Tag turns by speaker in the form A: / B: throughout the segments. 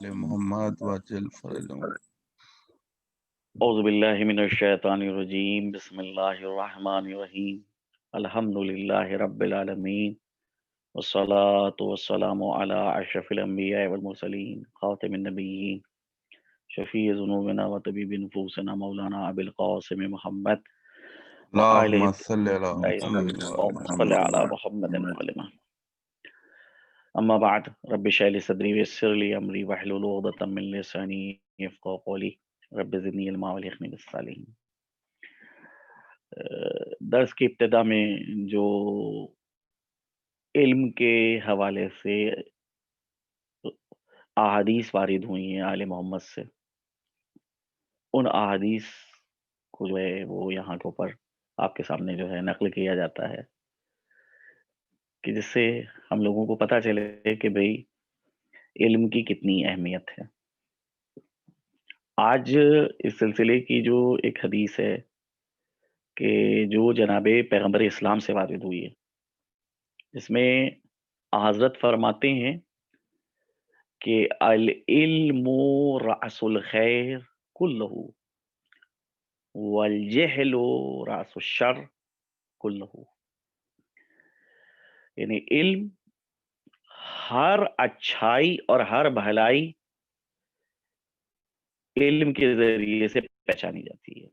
A: محمد وجل فرجهم.
B: اعوذ باللہ من الشیطان الرجیم بسم اللہ الرحمن الرحیم الحمد للہ رب العالمین والصلاة والسلام علی اشرف الانبیاء والمرسلین خاتم النبیین شفیع ذنوبنا و طبیب نفوسنا مولانا ابی القاسم محمد وآلہ
A: اللهم صل على محمد
B: اللهم
A: وعلى
B: صل علی
A: محمد.
B: محمد وعلى اما بعد رب اشرح لي صدری ويسر لي امری واحلل عقدۃ من لسانی یفقهوا قولی رب زدنی علما والحقنی بالصالحین۔ درس کی ابتدا میں جو علم کے حوالے سے احادیث وارد ہوئی ہیں آل محمد سے، ان احادیث کو جو ہے وہ یہاں کے اوپر آپ کے سامنے جو ہے نقل کیا جاتا ہے کہ جس سے ہم لوگوں کو پتہ چلے کہ بھئی علم کی کتنی اہمیت ہے۔ آج اس سلسلے کی جو ایک حدیث ہے کہ جو جناب پیغمبر اسلام سے وارد ہوئی ہے، جس میں حضرت فرماتے ہیں کہ العلم رأس الخیر کلہ والجہل رأس الشر کلہ، یعنی علم ہر اچھائی اور ہر بھلائی علم کے ذریعے سے پہچانی جاتی ہے۔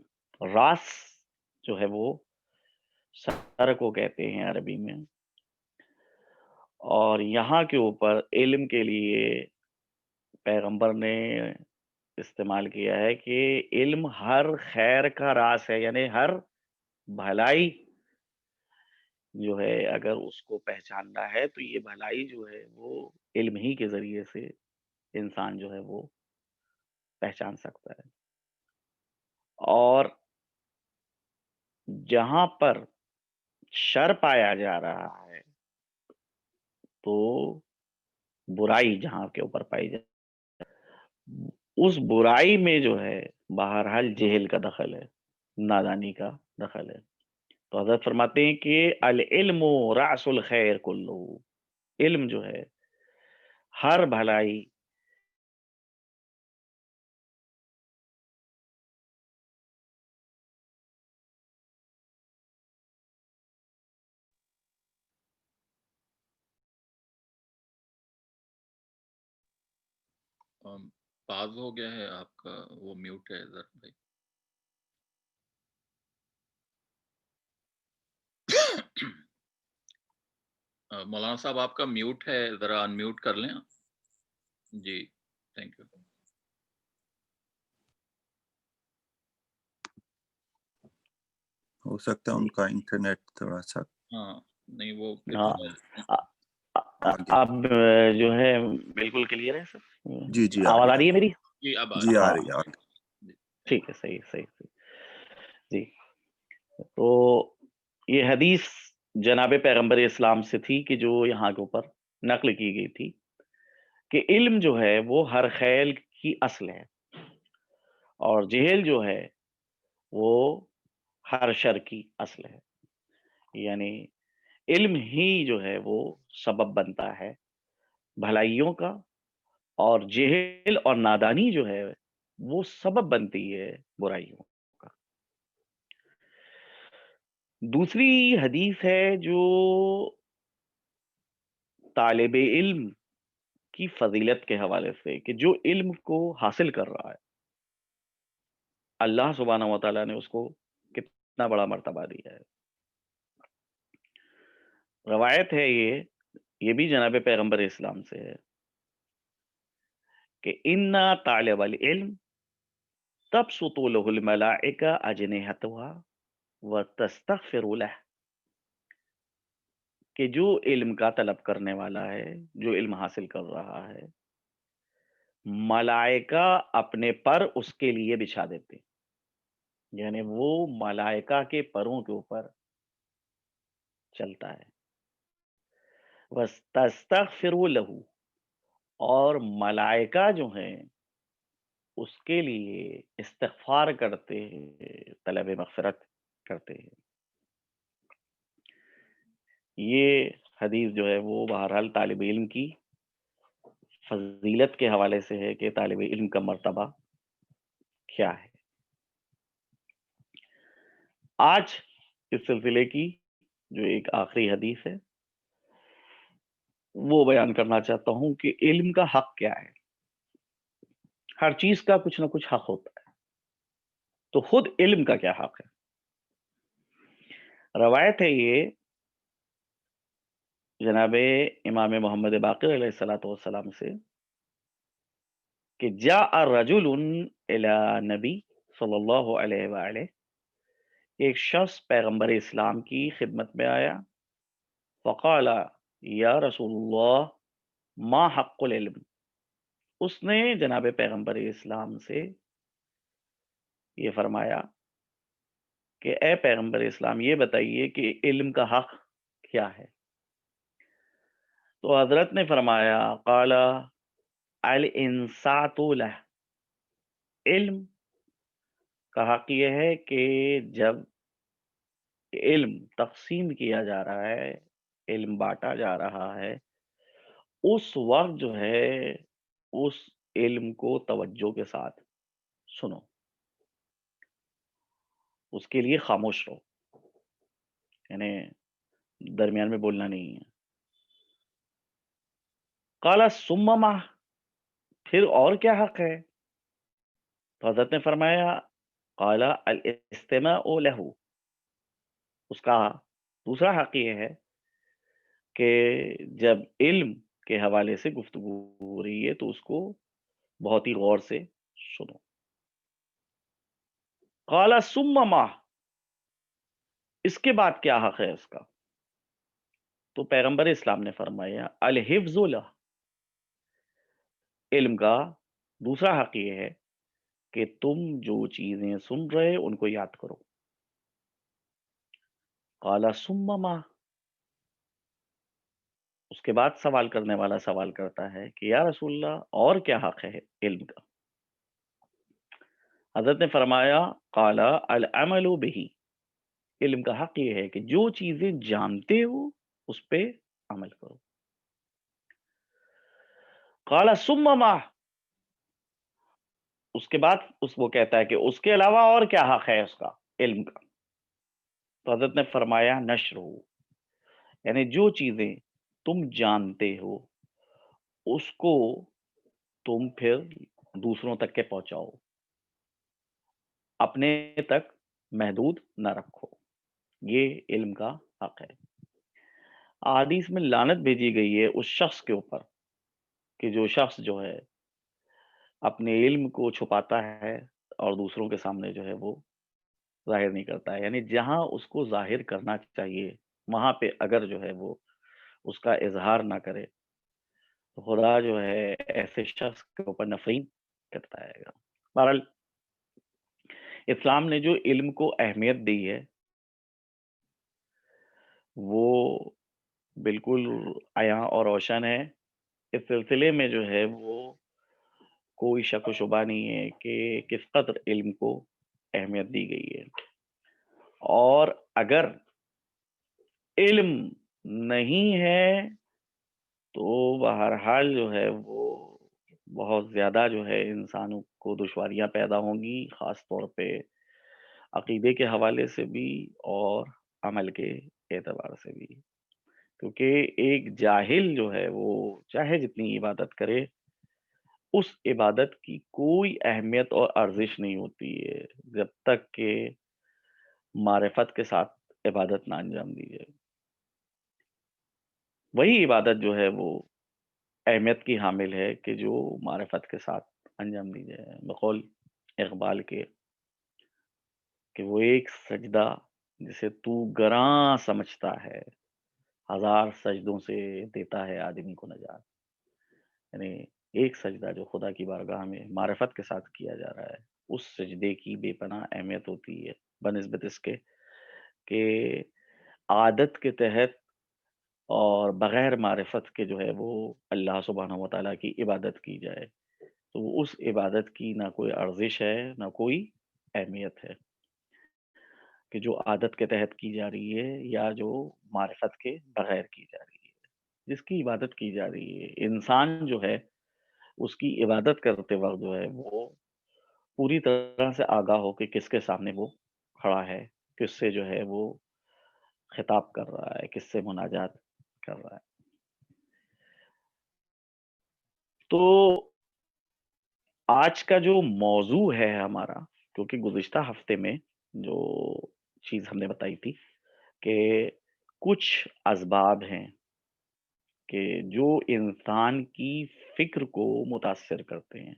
B: راس جو ہے وہ سر کو کہتے ہیں عربی میں، اور یہاں کے اوپر علم کے لیے پیغمبر نے استعمال کیا ہے کہ علم ہر خیر کا راز ہے، یعنی ہر بھلائی جو ہے اگر اس کو پہچاننا ہے تو یہ بھلائی جو ہے وہ علم ہی کے ذریعے سے انسان جو ہے وہ پہچان سکتا ہے۔ اور جہاں پر شر پایا جا رہا ہے تو برائی جہاں کے اوپر پائی جائے، اس برائی میں جو ہے بہرحال جہل کا دخل ہے، نادانی کا دخل ہے۔ تو حضرت فرماتے ہیں کہ العلم رأس الخیر کلہ، علم جو ہے ہر بھلائی
C: پاز ہو گیا ہے آپ کا، وہ میوٹ ہے ذرا بھائی۔ مولانا صاحب آپ کا میوٹ ہے، ذرا ان میوٹ کر لیں۔ جی تھینک یو۔
A: ہو سکتا ہے ان کا انٹرنیٹ تھوڑا سا
C: ہاں نہیں وہ پھر
B: ہاں
A: آگے.
B: اب جو ہے بالکل کلیئر ہے سر،
A: جی جی
B: آواز آ رہی ہے میری؟
C: جی اب آ
A: جی آ
B: ہاں
A: رہی ہے آگے.
B: ٹھیک ہے، صحیح جی۔ تو یہ حدیث جناب پیغمبر اسلام سے تھی کہ جو یہاں کے اوپر نقل کی گئی تھی کہ علم جو ہے وہ ہر خیر کی اصل ہے، اور جہل جو ہے وہ ہر شر کی اصل ہے، یعنی علم ہی جو ہے وہ سبب بنتا ہے بھلائیوں کا، اور جہل اور نادانی جو ہے وہ سبب بنتی ہے برائیوں کا۔ دوسری حدیث ہے جو طالب علم کی فضیلت کے حوالے سے کہ جو علم کو حاصل کر رہا ہے اللہ سبحانہ و تعالیٰ نے اس کو کتنا بڑا مرتبہ دیا ہے۔ روایت ہے یہ بھی جناب پیغمبر اسلام سے ہے کہ انا طالب العلم تبسط له الملائکہ اجنحتها وتستغفر له، کہ جو علم کا طلب کرنے والا ہے، جو علم حاصل کر رہا ہے، ملائکہ اپنے پر اس کے لیے بچھا دیتے ہیں، یعنی وہ ملائکہ کے پروں کے اوپر چلتا ہے۔ وَاسْتَغْفِرُوا لَهُ، اور ملائکہ جو ہیں اس کے لیے استغفار کرتے ہیں، طلب مغفرت کرتے ہیں۔ یہ حدیث جو ہے وہ بہرحال طالب علم کی فضیلت کے حوالے سے ہے کہ طالب علم کا مرتبہ کیا ہے. آج اس سلسلے کی جو ایک آخری حدیث ہے وہ بیان کرنا چاہتا ہوں کہ علم کا حق کیا ہے. ہر چیز کا کچھ نہ کچھ حق ہوتا ہے، تو خود علم کا کیا حق ہے. روایت ہے یہ جناب امام محمد باقر علیہ الصلوۃ والسلام سے کہ جاء رجل الی نبی صلی اللہ علیہ وآلہ، ایک شخص پیغمبر اسلام کی خدمت میں آیا. فقال یا رسول اللہ ما حق العلم، اس نے جناب پیغمبر اسلام سے یہ فرمایا کہ اے پیغمبر اسلام یہ بتائیے کہ علم کا حق کیا ہے. تو حضرت نے فرمایا قال الانصات لہ، علم کا حق یہ ہے کہ جب علم تقسیم کیا جا رہا ہے، علم بانٹا جا رہا ہے، اس وقت جو ہے اس علم کو توجہ کے ساتھ سنو، اس کے لیے خاموش رہو، یعنی درمیان میں بولنا نہیں ہے. قال ثم ما، پھر اور کیا حق ہے. تو حضرت نے فرمایا قال الاستماع له، اس کا دوسرا حق یہ ہے کہ جب علم کے حوالے سے گفتگو ہو رہی ہے تو اس کو بہت ہی غور سے سنو. قال ثم ما، اس کے بعد کیا حق ہے اس کا. تو پیغمبر اسلام نے فرمایا الحفظ له، علم کا دوسرا حق یہ ہے کہ تم جو چیزیں سن رہے ان کو یاد کرو. قال ثم ما، اس کے بعد سوال کرنے والا سوال کرتا ہے کہ یا رسول اللہ اور کیا حق ہے علم کا. حضرت نے فرمایا قال العمل به، علم کا حق یہ ہے کہ جو چیزیں جانتے ہو اس پہ عمل کرو. قال ثم ما، اس کے بعد وہ کہتا ہے کہ اس کے علاوہ اور کیا حق ہے اس کا علم کا. تو حضرت نے فرمایا نشر ہو، یعنی جو چیزیں تم جانتے ہو اس کو تم پھر دوسروں تک کے پہنچاؤ، اپنے تک محدود نہ رکھو، یہ علم کا حق ہے. احادیث میں لعنت بھیجی گئی ہے اس شخص کے اوپر کہ جو شخص جو ہے اپنے علم کو چھپاتا ہے اور دوسروں کے سامنے جو ہے وہ ظاہر نہیں کرتا ہے. یعنی جہاں اس کو ظاہر کرنا چاہیے وہاں پہ اگر جو ہے وہ اس کا اظہار نہ کرے تو خدا جو ہے ایسے شخص کے اوپر نفرین کرتا ہے گا. بہرحال اسلام نے جو علم کو اہمیت دی ہے وہ بالکل عیاں اور روشن ہے. اس سلسلے میں جو ہے وہ کوئی شک و شبہ نہیں ہے کہ کس قدر علم کو اہمیت دی گئی ہے. اور اگر علم نہیں ہے تو بہرحال جو ہے وہ بہت زیادہ جو ہے انسانوں کو دشواریاں پیدا ہوں گی، خاص طور پہ عقیدے کے حوالے سے بھی اور عمل کے اعتبار سے بھی. کیونکہ ایک جاہل جو ہے وہ چاہے جتنی عبادت کرے اس عبادت کی کوئی اہمیت اور ارزش نہیں ہوتی ہے جب تک کہ معرفت کے ساتھ عبادت نہ انجام دی جائے. وہی عبادت جو ہے وہ اہمیت کی حامل ہے کہ جو معرفت کے ساتھ انجام دی جائے. بقول اقبال کے کہ وہ ایک سجدہ جسے تو گراں سمجھتا ہے، ہزار سجدوں سے دیتا ہے آدمی کو نجات. یعنی ایک سجدہ جو خدا کی بارگاہ میں معرفت کے ساتھ کیا جا رہا ہے اس سجدے کی بے پناہ اہمیت ہوتی ہے بنسبت اس کے کہ عادت کے تحت اور بغیر معرفت کے جو ہے وہ اللہ سبحانہ و تعالیٰ کی عبادت کی جائے تو اس عبادت کی نہ کوئی ارزش ہے نہ کوئی اہمیت ہے کہ جو عادت کے تحت کی جا رہی ہے یا جو معرفت کے بغیر کی جا رہی ہے. جس کی عبادت کی جا رہی ہے انسان جو ہے اس کی عبادت کرتے وقت جو ہے وہ پوری طرح سے آگاہ ہو کہ کس کے سامنے وہ کھڑا ہے، کس سے جو ہے وہ خطاب کر رہا ہے، کس سے مناجات کر رہا ہے. تو آج کا جو موضوع ہے ہمارا، کیونکہ گزشتہ ہفتے میں جو چیز ہم نے بتائی تھی کہ کچھ اسباب ہیں کہ جو انسان کی فکر کو متاثر کرتے ہیں،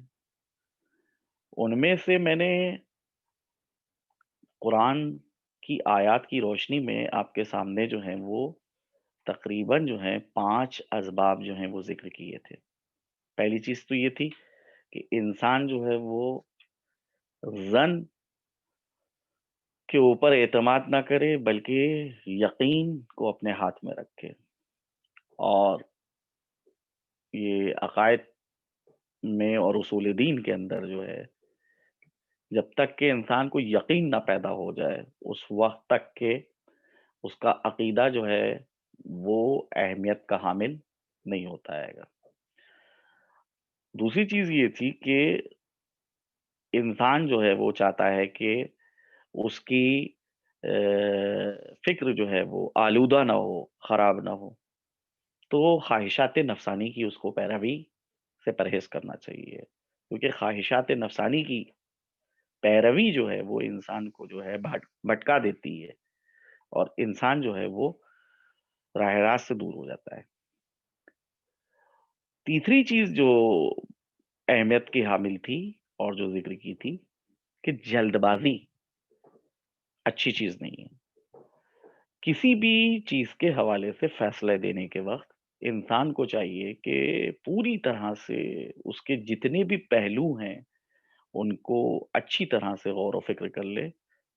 B: ان میں سے میں نے قرآن کی آیات کی روشنی میں آپ کے سامنے جو ہیں وہ تقریباً جو ہیں 5 اسباب جو ہیں وہ ذکر کیے تھے. پہلی چیز تو یہ تھی کہ انسان جو ہے وہ ظن کے اوپر اعتماد نہ کرے بلکہ یقین کو اپنے ہاتھ میں رکھے. اور یہ عقائد میں اور اصول دین کے اندر جو ہے جب تک کہ انسان کو یقین نہ پیدا ہو جائے اس وقت تک کہ اس کا عقیدہ جو ہے وہ اہمیت کا حامل نہیں ہوتا ہے گا. دوسری چیز یہ تھی کہ انسان جو ہے وہ چاہتا ہے کہ اس کی فکر جو ہے وہ آلودہ نہ ہو، خراب نہ ہو، تو خواہشات نفسانی کی اس کو پیروی سے پرہیز کرنا چاہیے، کیونکہ خواہشات نفسانی کی پیروی جو ہے وہ انسان کو جو ہے بھٹکا دیتی ہے اور انسان جو ہے وہ راہ راست سے دور ہو جاتا ہے. تیسری چیز جو اہمیت کی حامل تھی اور جو ذکر کی تھی کہ جلد بازی اچھی چیز نہیں ہے. کسی بھی چیز کے حوالے سے فیصلے دینے کے وقت انسان کو چاہیے کہ پوری طرح سے اس کے جتنے بھی پہلو ہیں ان کو اچھی طرح سے غور و فکر کر لے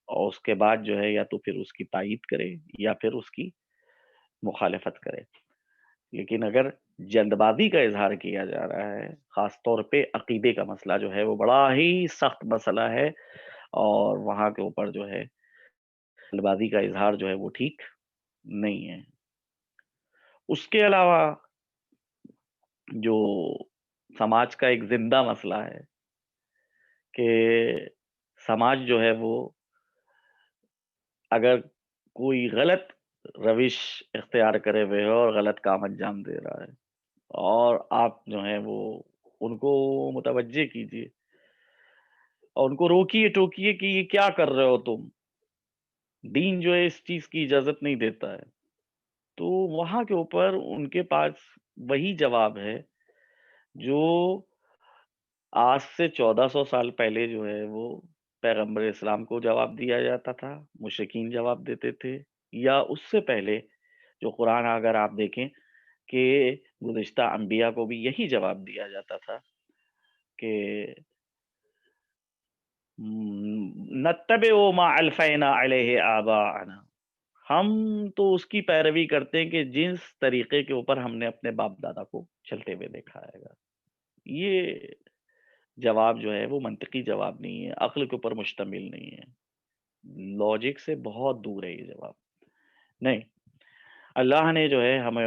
B: اور اس کے بعد جو ہے یا تو پھر اس کی تائید کرے یا پھر اس کی مخالفت کرے. لیکن اگر جلد بازی کا اظہار کیا جا رہا ہے، خاص طور پہ عقیدے کا مسئلہ جو ہے وہ بڑا ہی سخت مسئلہ ہے اور وہاں کے اوپر جو ہے جلد بازی کا اظہار جو ہے وہ ٹھیک نہیں ہے. اس کے علاوہ جو سماج کا ایک زندہ مسئلہ ہے کہ سماج جو ہے وہ اگر کوئی غلط روش اختیار کرے ہوئے ہو اور غلط کام انجام دے رہا ہے اور آپ جو ہیں وہ ان کو متوجہ کیجیے اور ان کو روکیے ٹوکیے کہ یہ کیا کر رہے ہو تم، دین جو ہے اس چیز کی اجازت نہیں دیتا ہے. تو وہاں کے اوپر ان کے پاس وہی جواب ہے جو آج سے 1400 سال پہلے جو ہے وہ پیغمبر اسلام کو جواب دیا جاتا تھا، مشرکین جواب دیتے تھے، یا اس سے پہلے جو قرآن اگر آپ دیکھیں کہ گزشتہ انبیاء کو بھی یہی جواب دیا جاتا تھا کہ نتبع ما الفینا علیہ آباءنا، ہم تو اس کی پیروی کرتے ہیں کہ جس طریقے کے اوپر ہم نے اپنے باپ دادا کو چلتے ہوئے دیکھا ہے گا. یہ جواب جو ہے وہ منطقی جواب نہیں ہے، عقل کے اوپر مشتمل نہیں ہے، لاجک سے بہت دور ہے یہ جواب. نہیں، اللہ نے جو ہے ہمیں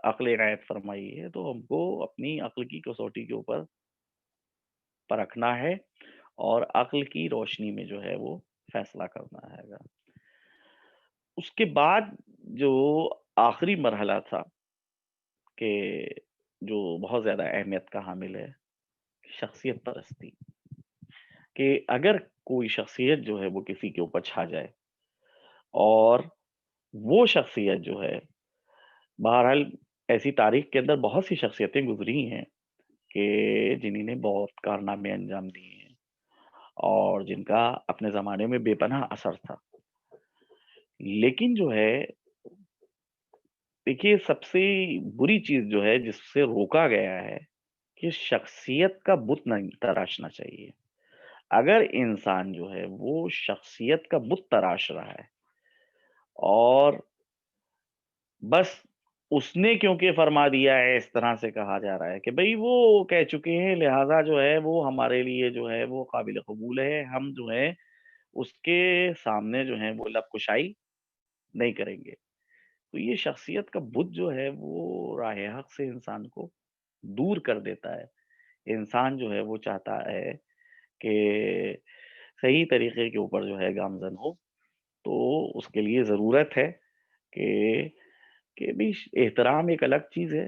B: عقل عنایت فرمائی ہے تو ہم کو اپنی عقل کی کسوٹی کے اوپر پرکھنا ہے اور عقل کی روشنی میں جو ہے وہ فیصلہ کرنا ہے گا. اس کے بعد جو آخری مرحلہ تھا کہ جو بہت زیادہ اہمیت کا حامل ہے، شخصیت پرستی، کہ اگر کوئی شخصیت جو ہے وہ کسی کے اوپر چھا جائے اور وہ شخصیت جو ہے، بہرحال ایسی تاریخ کے اندر بہت سی شخصیتیں گزری ہیں کہ جنہی نے بہت کارنامے انجام دیے ہیں اور جن کا اپنے زمانے میں بے پناہ اثر تھا، لیکن جو ہے دیکھیے سب سے بری چیز جو ہے جس سے روکا گیا ہے کہ شخصیت کا بت نہیں تراشنا چاہیے. اگر انسان جو ہے وہ شخصیت کا بت تراش رہا ہے اور بس اس نے کیونکہ فرما دیا ہے، اس طرح سے کہا جا رہا ہے کہ بھئی وہ کہہ چکے ہیں لہٰذا جو ہے وہ ہمارے لیے جو ہے وہ قابل قبول ہے، ہم جو ہے اس کے سامنے جو ہے وہ لب کشائی نہیں کریں گے. تو یہ شخصیت کا بت جو ہے وہ راہ حق سے انسان کو دور کر دیتا ہے. انسان جو ہے وہ چاہتا ہے کہ صحیح طریقے کے اوپر جو ہے گامزن ہو، تو اس کے لیے ضرورت ہے کہ بھی احترام ایک الگ چیز ہے،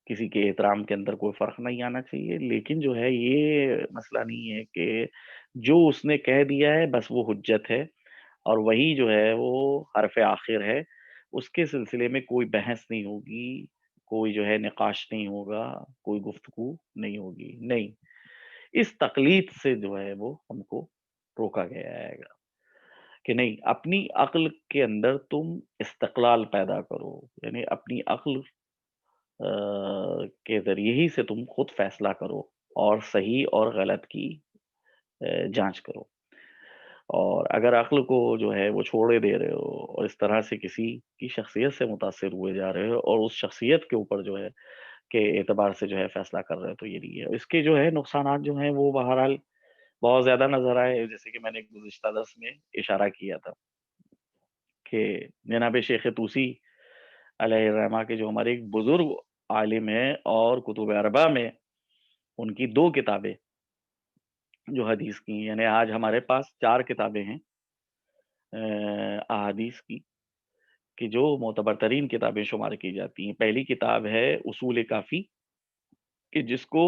B: کسی کے احترام کے اندر کوئی فرق نہیں آنا چاہیے، لیکن جو ہے یہ مسئلہ نہیں ہے کہ جو اس نے کہہ دیا ہے بس وہ حجت ہے، اور وہی جو ہے وہ حرف آخر ہے، اس کے سلسلے میں کوئی بحث نہیں ہوگی، کوئی جو ہے نقاش نہیں ہوگا، کوئی گفتگو نہیں ہوگی، نہیں، اس تقلید سے جو ہے وہ ہم کو روکا گیا ہے کہ نہیں، اپنی عقل کے اندر تم استقلال پیدا کرو، یعنی اپنی عقل کے ذریعے ہی سے تم خود فیصلہ کرو اور صحیح اور غلط کی جانچ کرو، اور اگر عقل کو جو ہے وہ چھوڑے دے رہے ہو اور اس طرح سے کسی کی شخصیت سے متاثر ہوئے جا رہے ہو اور اس شخصیت کے اوپر جو ہے کے اعتبار سے جو ہے فیصلہ کر رہے ہو، تو یہ نہیں ہے، اس کے جو ہے نقصانات جو ہیں وہ بہرحال بہت زیادہ نظر آئے، جیسے کہ میں نے گزشتہ درس میں اشارہ کیا تھا کہ جناب شیخ طوسی علیہ الرحمہ کے جو ہمارے ایک بزرگ عالم ہیں اور کتب اربع میں ان کی 2 کتابیں جو حدیث کی، یعنی آج ہمارے پاس 4 کتابیں ہیں احادیث کی، کہ جو معتبر ترین کتابیں شمار کی جاتی ہیں۔ پہلی کتاب ہے اصول کافی، کہ جس کو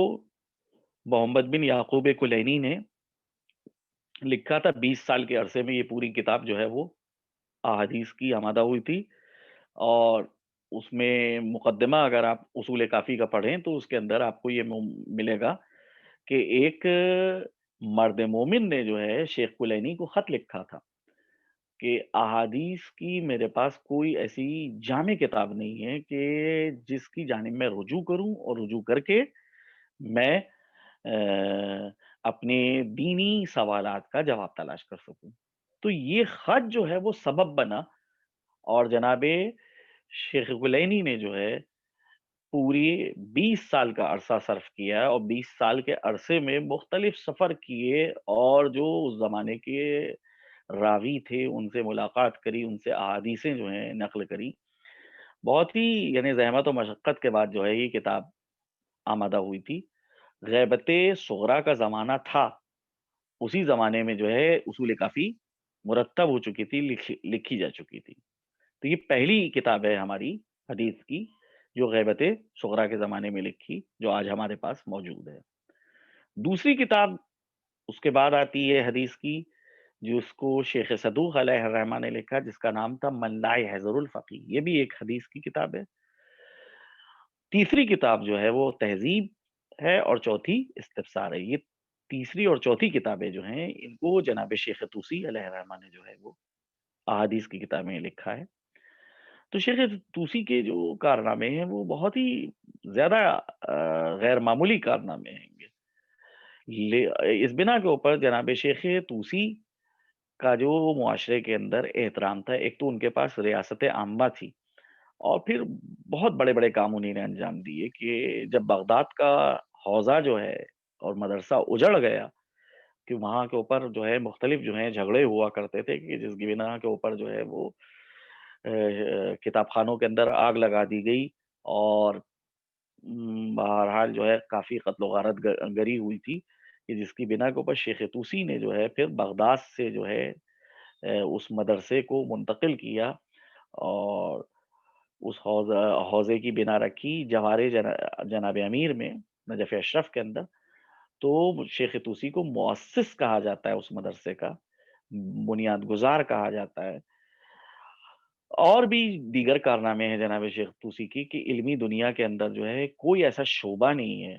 B: محمد بن یعقوب کلینی نے لکھا تھا، 20 سال کے عرصے میں یہ پوری کتاب جو ہے وہ احادیث کی آمادہ ہوئی تھی، اور اس میں مقدمہ اگر آپ اصول کافی کا پڑھیں تو اس کے اندر آپ کو یہ ملے گا کہ ایک مرد مومن نے جو ہے شیخ کلینی کو خط لکھا تھا کہ احادیث کی میرے پاس کوئی ایسی جامع کتاب نہیں ہے کہ جس کی جانب میں رجوع کروں اور رجوع کر کے میں اپنے دینی سوالات کا جواب تلاش کر سکوں۔ تو یہ خط جو ہے وہ سبب بنا، اور جناب شیخ کلینی نے جو ہے پوری 20 سال کا عرصہ صرف کیا، اور 20 سال کے عرصے میں مختلف سفر کیے، اور جو اس زمانے کے راوی تھے ان سے ملاقات کری، ان سے احادیثیں جو ہیں نقل کری، بہت ہی یعنی زحمت و مشقت کے بعد جو ہے یہ کتاب آمادہ ہوئی تھی۔ غیبت صغرا کا زمانہ تھا، اسی زمانے میں جو ہے اصول کافی مرتب ہو چکی تھی، لکھی جا چکی تھی۔ تو یہ پہلی کتاب ہے ہماری حدیث کی جو غیبت صغرا کے زمانے میں لکھی، جو آج ہمارے پاس موجود ہے۔ دوسری کتاب اس کے بعد آتی ہے حدیث کی، جس کو شیخ صدوق علیہ الرحمہ نے لکھا، جس کا نام تھا من لا یحذر الفقیہ، یہ بھی ایک حدیث کی کتاب ہے۔ تیسری کتاب جو ہے وہ تہذیب ہے، اور چوتھی استفسار ہے۔ یہ تیسری اور چوتھی کتابیں جو ہیں ان کو جناب شیخ طوسی علیہ الرحمہ نے جو ہے وہ احادیث کی کتابیں لکھا ہے۔ تو شیخ طوسی کے جو کارنامے ہیں وہ بہت ہی زیادہ غیر معمولی کارنامے ہیں گے۔ اس بنا کے اوپر جناب شیخ طوسی کا جو معاشرے کے اندر احترام تھا، ایک تو ان کے پاس ریاست عامہ تھی، اور پھر بہت بڑے بڑے کام انہیں نے انجام دیے کہ جب بغداد کا حوزہ جو ہے اور مدرسہ اجڑ گیا، کہ وہاں کے اوپر جو ہے مختلف جو ہیں جھگڑے ہوا کرتے تھے، کہ جس کی بنا کے اوپر جو ہے وہ کتاب خانوں کے اندر آگ لگا دی گئی، اور بہرحال جو ہے کافی قتل و غارت گری ہوئی تھی، کہ جس کی بنا کے اوپر شیخ طوسی نے جو ہے پھر بغداد سے جو ہے اس مدرسے کو منتقل کیا، اور اس حوزے کی بنا رکھی جوار جناب امیر میں نجف اشرف کے اندر۔ تو شیخ طوسی کو مؤسس کہا جاتا ہے اس مدرسے کا، بنیاد گزار کہا جاتا ہے۔ اور بھی دیگر کارنامے ہیں جناب شیخ طوسی کی، کہ علمی دنیا کے اندر جو ہے کوئی ایسا شعبہ نہیں ہے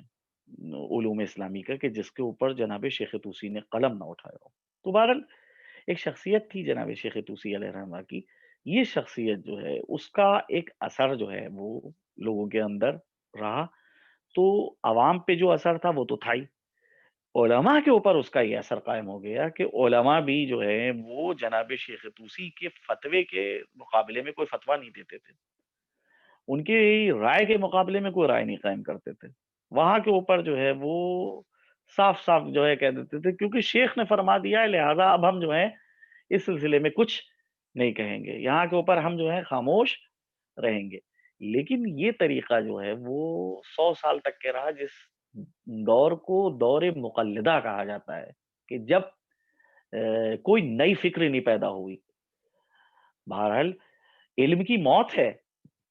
B: علوم اسلامی کا کہ جس کے اوپر جناب شیخ طوسی نے قلم نہ اٹھایا ہو۔ تو بہرحال ایک شخصیت تھی جناب شیخ طوسی علیہ الرحمہ کی، یہ شخصیت جو ہے اس کا ایک اثر جو ہے وہ لوگوں کے اندر رہا، تو عوام پہ جو اثر تھا وہ تو تھا ہی، علماء کے اوپر اس کا یہ اثر قائم ہو گیا کہ علماء بھی جو ہے وہ جناب شیخ طوسی کے فتوے کے مقابلے میں کوئی فتویٰ نہیں دیتے تھے، ان کی رائے کے مقابلے میں کوئی رائے نہیں قائم کرتے تھے، وہاں کے اوپر جو ہے وہ صاف صاف جو ہے کہہ دیتے تھے، کیونکہ شیخ نے فرما دیا ہے لہذا اب ہم جو ہے اس سلسلے میں کچھ نہیں کہیں گے، یہاں کے اوپر ہم جو ہے خاموش رہیں گے۔ لیکن یہ طریقہ جو ہے وہ 100 سال تک کے رہا، جس دور کو دور مقلدہ کہا جاتا ہے، کہ جب کوئی نئی فکر نہیں پیدا ہوئی. بہرحال علم کی موت ہے،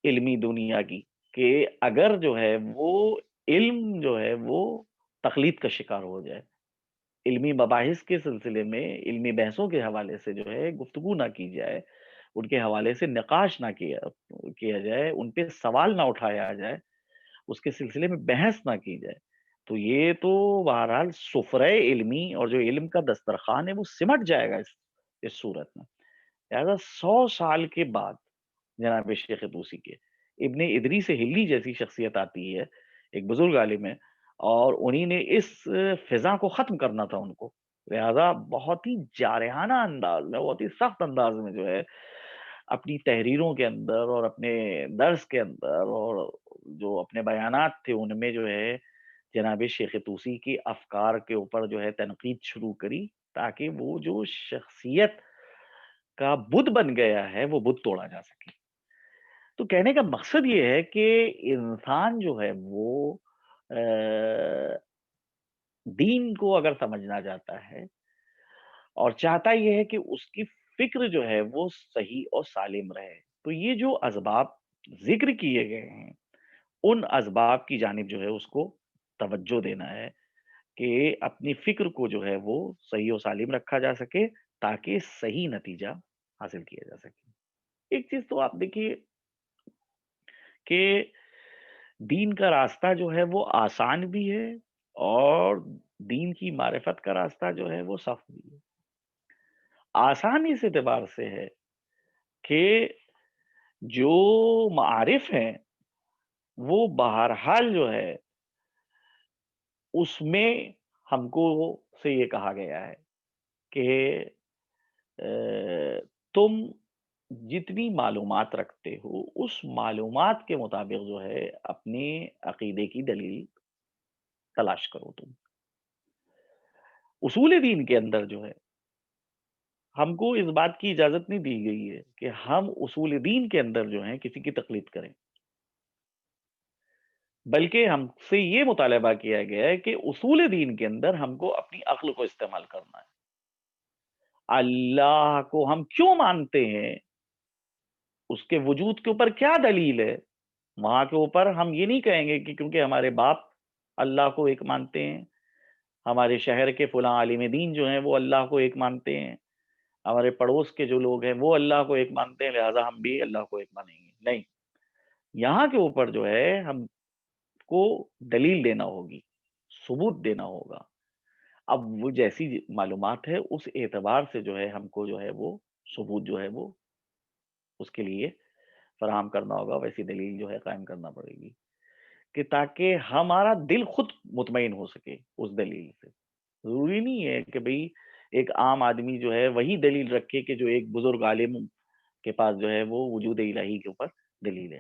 B: علمی دنیا کی، کہ اگر جو ہے وہ علم جو ہے وہ تقلید کا شکار ہو جائے، علمی مباحث کے سلسلے میں علمی بحثوں کے حوالے سے جو ہے گفتگو نہ کی جائے، ان کے حوالے سے نقاش نہ کیا جائے، ان پہ سوال نہ اٹھایا جائے، اس کے سلسلے میں بحث نہ کی جائے، تو یہ تو بہرحال سفرہ علمی اور جو علم کا دسترخوان ہے وہ سمٹ جائے گا اس صورت میں. لہذا 100 سال کے بعد جناب شیخ طوسی کے ابن ادریس ہلی جیسی شخصیت آتی ہے، ایک بزرگ عالم ہے، اور انہی نے اس فضا کو ختم کرنا تھا ان کو. لہذا بہت ہی جارحانہ انداز میں، بہت ہی سخت انداز میں جو ہے اپنی تحریروں کے اندر اور اپنے درس کے اندر اور جو اپنے بیانات تھے ان میں جو ہے جناب شیخ طوسی کی افکار کے اوپر جو ہے تنقید شروع کری، تاکہ وہ جو شخصیت کا بت بن گیا ہے وہ بت توڑا جا سکے. تو کہنے کا مقصد یہ ہے کہ انسان جو ہے وہ دین کو اگر سمجھنا چاہتا ہے اور چاہتا یہ ہے کہ اس کی فکر جو ہے وہ صحیح اور سالم رہے، تو یہ جو اسباب ذکر کیے گئے ہیں ان اسباب کی جانب جو ہے اس کو توجہ دینا ہے، کہ اپنی فکر کو جو ہے وہ صحیح و سالم رکھا جا سکے تاکہ صحیح نتیجہ حاصل کیا جا سکے. ایک چیز تو آپ دیکھیے کہ دین کا راستہ جو ہے وہ آسان بھی ہے اور دین کی معرفت کا راستہ جو ہے وہ سخت بھی ہے. آسان اس اعتبار سے ہے کہ جو معارف ہیں وہ بہرحال جو ہے اس میں ہم کو سے یہ کہا گیا ہے کہ تم جتنی معلومات رکھتے ہو اس معلومات کے مطابق جو ہے اپنے عقیدے کی دلیل تلاش کرو. تم اصول دین کے اندر جو ہے ہم کو اس بات کی اجازت نہیں دی گئی ہے کہ ہم اصول دین کے اندر جو ہیں کسی کی تقلید کریں، بلکہ ہم سے یہ مطالبہ کیا گیا ہے کہ اصول دین کے اندر ہم کو اپنی عقل کو استعمال کرنا ہے. اللہ کو ہم کیوں مانتے ہیں، اس کے وجود کے اوپر کیا دلیل ہے، وہاں کے اوپر ہم یہ نہیں کہیں گے کہ کیونکہ ہمارے باپ اللہ کو ایک مانتے ہیں، ہمارے شہر کے فلاں عالم دین جو ہیں وہ اللہ کو ایک مانتے ہیں، ہمارے پڑوس کے جو لوگ ہیں وہ اللہ کو ایک مانتے ہیں، لہٰذا ہم بھی اللہ کو ایک مانیں گے. نہیں، یہاں کے اوپر جو ہے ہم کو دلیل دینا ہوگی، ثبوت دینا ہوگا. اب وہ جیسی معلومات ہے اس اعتبار سے جو ہے ہم کو جو ہے وہ ثبوت جو ہے وہ اس کے لیے فراہم کرنا ہوگا، ویسی دلیل جو ہے قائم کرنا پڑے گی کہ تاکہ ہمارا دل خود مطمئن ہو سکے اس دلیل سے. ضروری نہیں ہے کہ بھئی ایک عام آدمی جو ہے وہی دلیل رکھے کہ جو ایک بزرگ عالم کے پاس جو ہے وہ وجود الہی کے اوپر دلیل ہے.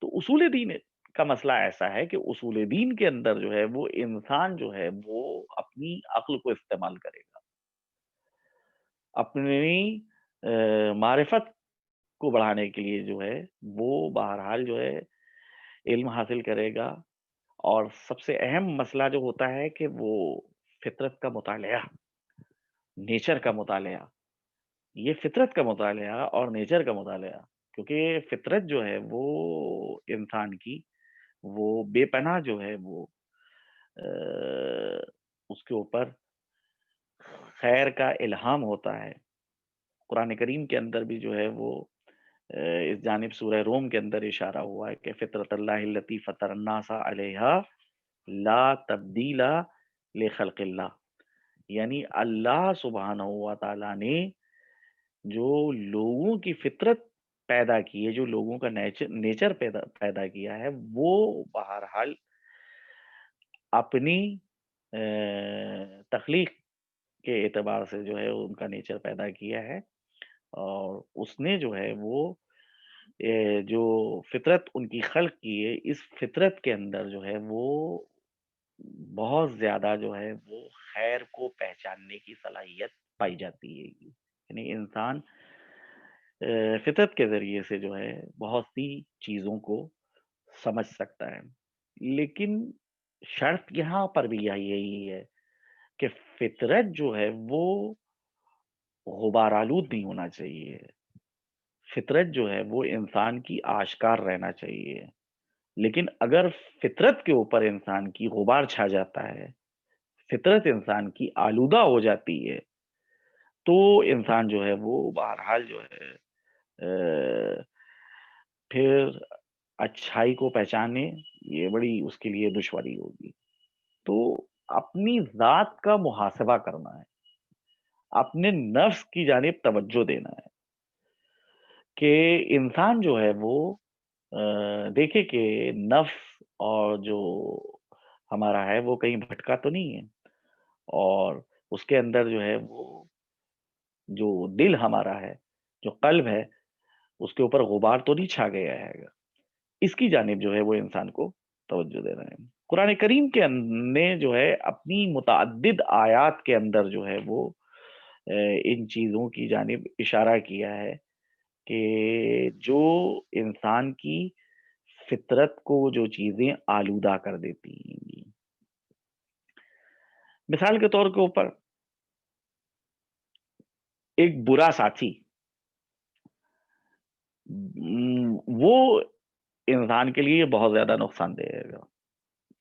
B: تو اصول دین کا مسئلہ ایسا ہے کہ اصول دین کے اندر جو ہے وہ انسان جو ہے وہ اپنی عقل کو استعمال کرے گا، اپنی معرفت کو بڑھانے کے لیے جو ہے وہ بہرحال جو ہے علم حاصل کرے گا. اور سب سے اہم مسئلہ جو ہوتا ہے کہ وہ فطرت کا مطالعہ، نیچر کا مطالعہ، یہ فطرت کا مطالعہ اور نیچر کا مطالعہ، کیونکہ فطرت جو ہے وہ انسان کی وہ بے پناہ جو ہے وہ اس کے اوپر خیر کا الہام ہوتا ہے. قرآن کریم کے اندر بھی جو ہے وہ اس جانب سورہ روم کے اندر اشارہ ہوا ہے کہ فطرت اللہ التی فطر الناس علیہا لا تبدیل لخلق اللہ، یعنی اللہ سبحانہ و تعالی نے جو لوگوں کی فطرت پیدا کی ہے، جو لوگوں کا نیچر پیدا کیا ہے، وہ بہرحال اپنی تخلیق کے اعتبار سے جو ہے ان کا نیچر پیدا کیا ہے، اور اس نے جو ہے وہ جو فطرت ان کی خلق کی ہے اس فطرت کے اندر جو ہے وہ بہت زیادہ جو ہے وہ خیر کو پہچاننے کی صلاحیت پائی جاتی ہے. یعنی انسان فطرت کے ذریعے سے جو ہے بہت سی چیزوں کو سمجھ سکتا ہے. لیکن شرط یہاں پر بھی یہی ہے کہ فطرت جو ہے وہ غبار آلود نہیں ہونا چاہیے، فطرت جو ہے وہ انسان کی آشکار رہنا چاہیے، لیکن اگر فطرت کے اوپر انسان کی غبار چھا جاتا ہے، فطرت انسان کی آلودہ ہو جاتی ہے، تو انسان جو ہے وہ بہرحال جو ہے پھر اچھائی کو پہچانے یہ بڑی اس کے لیے دشواری ہوگی۔ تو اپنی ذات کا محاسبہ کرنا ہے، اپنے نفس کی جانب توجہ دینا ہے کہ انسان جو ہے وہ دیکھے کہ نفس اور جو ہمارا ہے وہ کہیں بھٹکا تو نہیں ہے، اور اس کے اندر جو ہے وہ جو دل ہمارا ہے، جو قلب ہے، اس کے اوپر غبار تو نہیں چھا گیا ہے گا، اس کی جانب جو ہے وہ انسان کو توجہ دینا ہے۔ قرآن کریم کے نے جو ہے اپنی متعدد آیات کے اندر جو ہے وہ ان چیزوں کی جانب اشارہ کیا ہے کہ جو انسان کی فطرت کو جو چیزیں آلودہ کر دیتی ہیں۔ مثال کے طور کے اوپر ایک برا ساتھی، وہ انسان کے لیے بہت زیادہ نقصان دے گا۔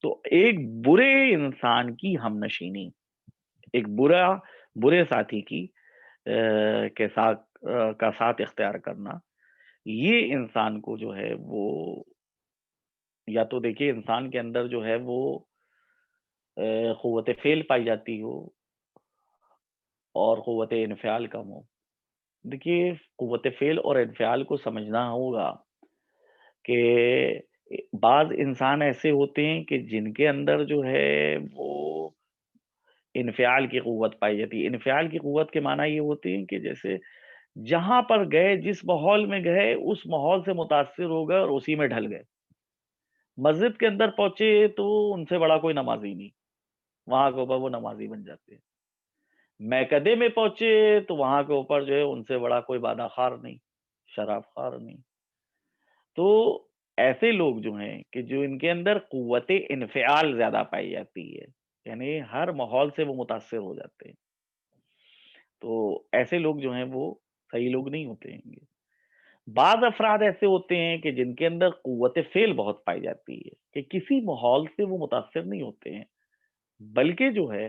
B: تو ایک برے انسان کی ہم نشینی، ایک برے ساتھی کی کے ساتھ کا ساتھ اختیار کرنا، یہ انسان کو جو ہے وہ یا تو دیکھیے انسان کے اندر جو ہے وہ قوت فعل پائی جاتی ہو اور قوت انفعال کم ہو۔ دیکھیے قوت فعل اور انفعال کو سمجھنا ہوگا کہ بعض انسان ایسے ہوتے ہیں کہ جن کے اندر جو ہے وہ انفعال کی قوت پائی جاتی ہے۔ انفعال کی قوت کے معنی یہ ہوتے ہیں کہ جیسے جہاں پر گئے، جس ماحول میں گئے، اس ماحول سے متاثر ہو گئے اور اسی میں ڈھل گئے۔ مسجد کے اندر پہنچے تو ان سے بڑا کوئی نمازی نہیں، وہاں کے اوپر وہ نمازی بن جاتے ہیں۔ میکدے میں پہنچے تو وہاں کے اوپر جو ہے ان سے بڑا کوئی بادہ خار نہیں، شراب خار نہیں۔ تو ایسے لوگ جو ہیں کہ جو ان کے اندر قوت انفعال زیادہ پائی جاتی ہے، یعنی ہر ماحول سے وہ متاثر ہو جاتے ہیں، تو ایسے لوگ جو ہیں وہ صحیح لوگ نہیں ہوتے ہیں گے۔ بعض افراد ایسے ہوتے ہیں کہ جن کے اندر قوت فعل بہت پائی جاتی ہے کہ کسی ماحول سے وہ متاثر نہیں ہوتے ہیں، بلکہ جو ہے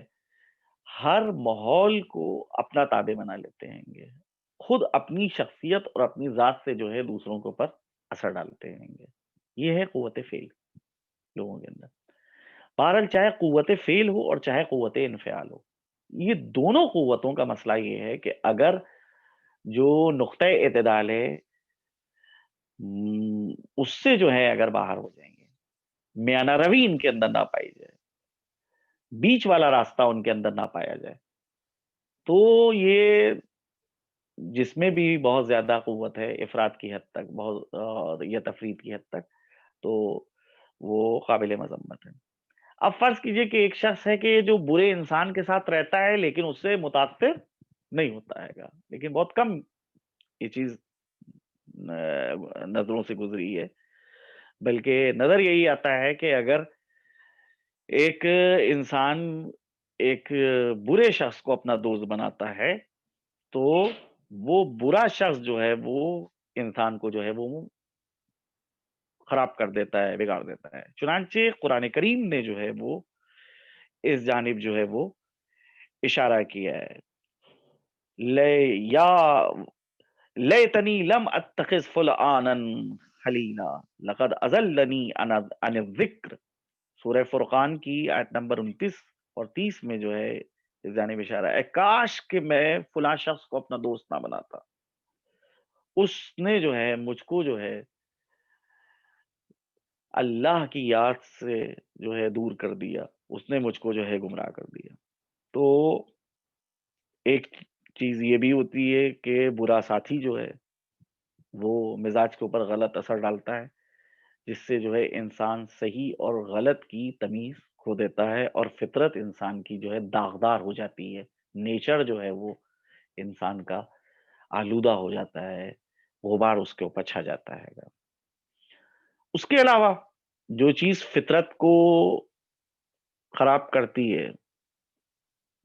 B: ہر ماحول کو اپنا تابع بنا لیتے ہیں گے، خود اپنی شخصیت اور اپنی ذات سے جو ہے دوسروں کے اوپر اثر ڈالتے ہیں گے۔ یہ ہے قوت فعل لوگوں کے اندر۔ بہرحال چاہے قوت فعل ہو اور چاہے قوت انفعال ہو، یہ دونوں قوتوں کا مسئلہ یہ ہے کہ اگر جو نقطہ اعتدال ہے اس سے جو ہے اگر باہر ہو جائیں گے، میانہ روی ان کے اندر نہ پائی جائے، بیچ والا راستہ ان کے اندر نہ پایا جائے، تو یہ جس میں بھی بہت زیادہ قوت ہے افراد کی حد تک بہت اور یا تفرید کی حد تک، تو وہ قابل مذمت ہے۔ اب فرض کیجئے کہ ایک شخص ہے کہ جو برے انسان کے ساتھ رہتا ہے لیکن اس سے متاثر نہیں ہوتا ہے گا، لیکن بہت کم یہ چیز نظروں سے گزری ہے، بلکہ نظر یہی آتا ہے کہ اگر ایک انسان ایک برے شخص کو اپنا دوست بناتا ہے تو وہ برا شخص جو ہے وہ انسان کو جو ہے وہ خراب کر دیتا ہے، بگاڑ دیتا ہے۔ چنانچہ قرآن کریم نے جو ہے وہ اس جانب جو ہے وہ اشارہ کیا ہے، یا لیتنی لم اتخذ فلانا خلیلا لقد اضلنی عن الذکر، سورہ فرقان کی آیت نمبر 29 اور 30 میں جو ہے اس جانب اشارہ ہے، کاش کہ میں فلاں شخص کو اپنا دوست نہ بناتا، اس نے جو ہے مجھ کو جو ہے اللہ کی یاد سے جو ہے دور کر دیا، اس نے مجھ کو جو ہے گمراہ کر دیا۔ تو ایک چیز یہ بھی ہوتی ہے کہ برا ساتھی جو ہے وہ مزاج کے اوپر غلط اثر ڈالتا ہے، جس سے جو ہے انسان صحیح اور غلط کی تمیز کھو دیتا ہے اور فطرت انسان کی جو ہے داغدار ہو جاتی ہے، نیچر جو ہے وہ انسان کا آلودہ ہو جاتا ہے، غبار اس کے اوپر چھا جاتا ہے گا۔ اس کے علاوہ جو چیز فطرت کو خراب کرتی ہے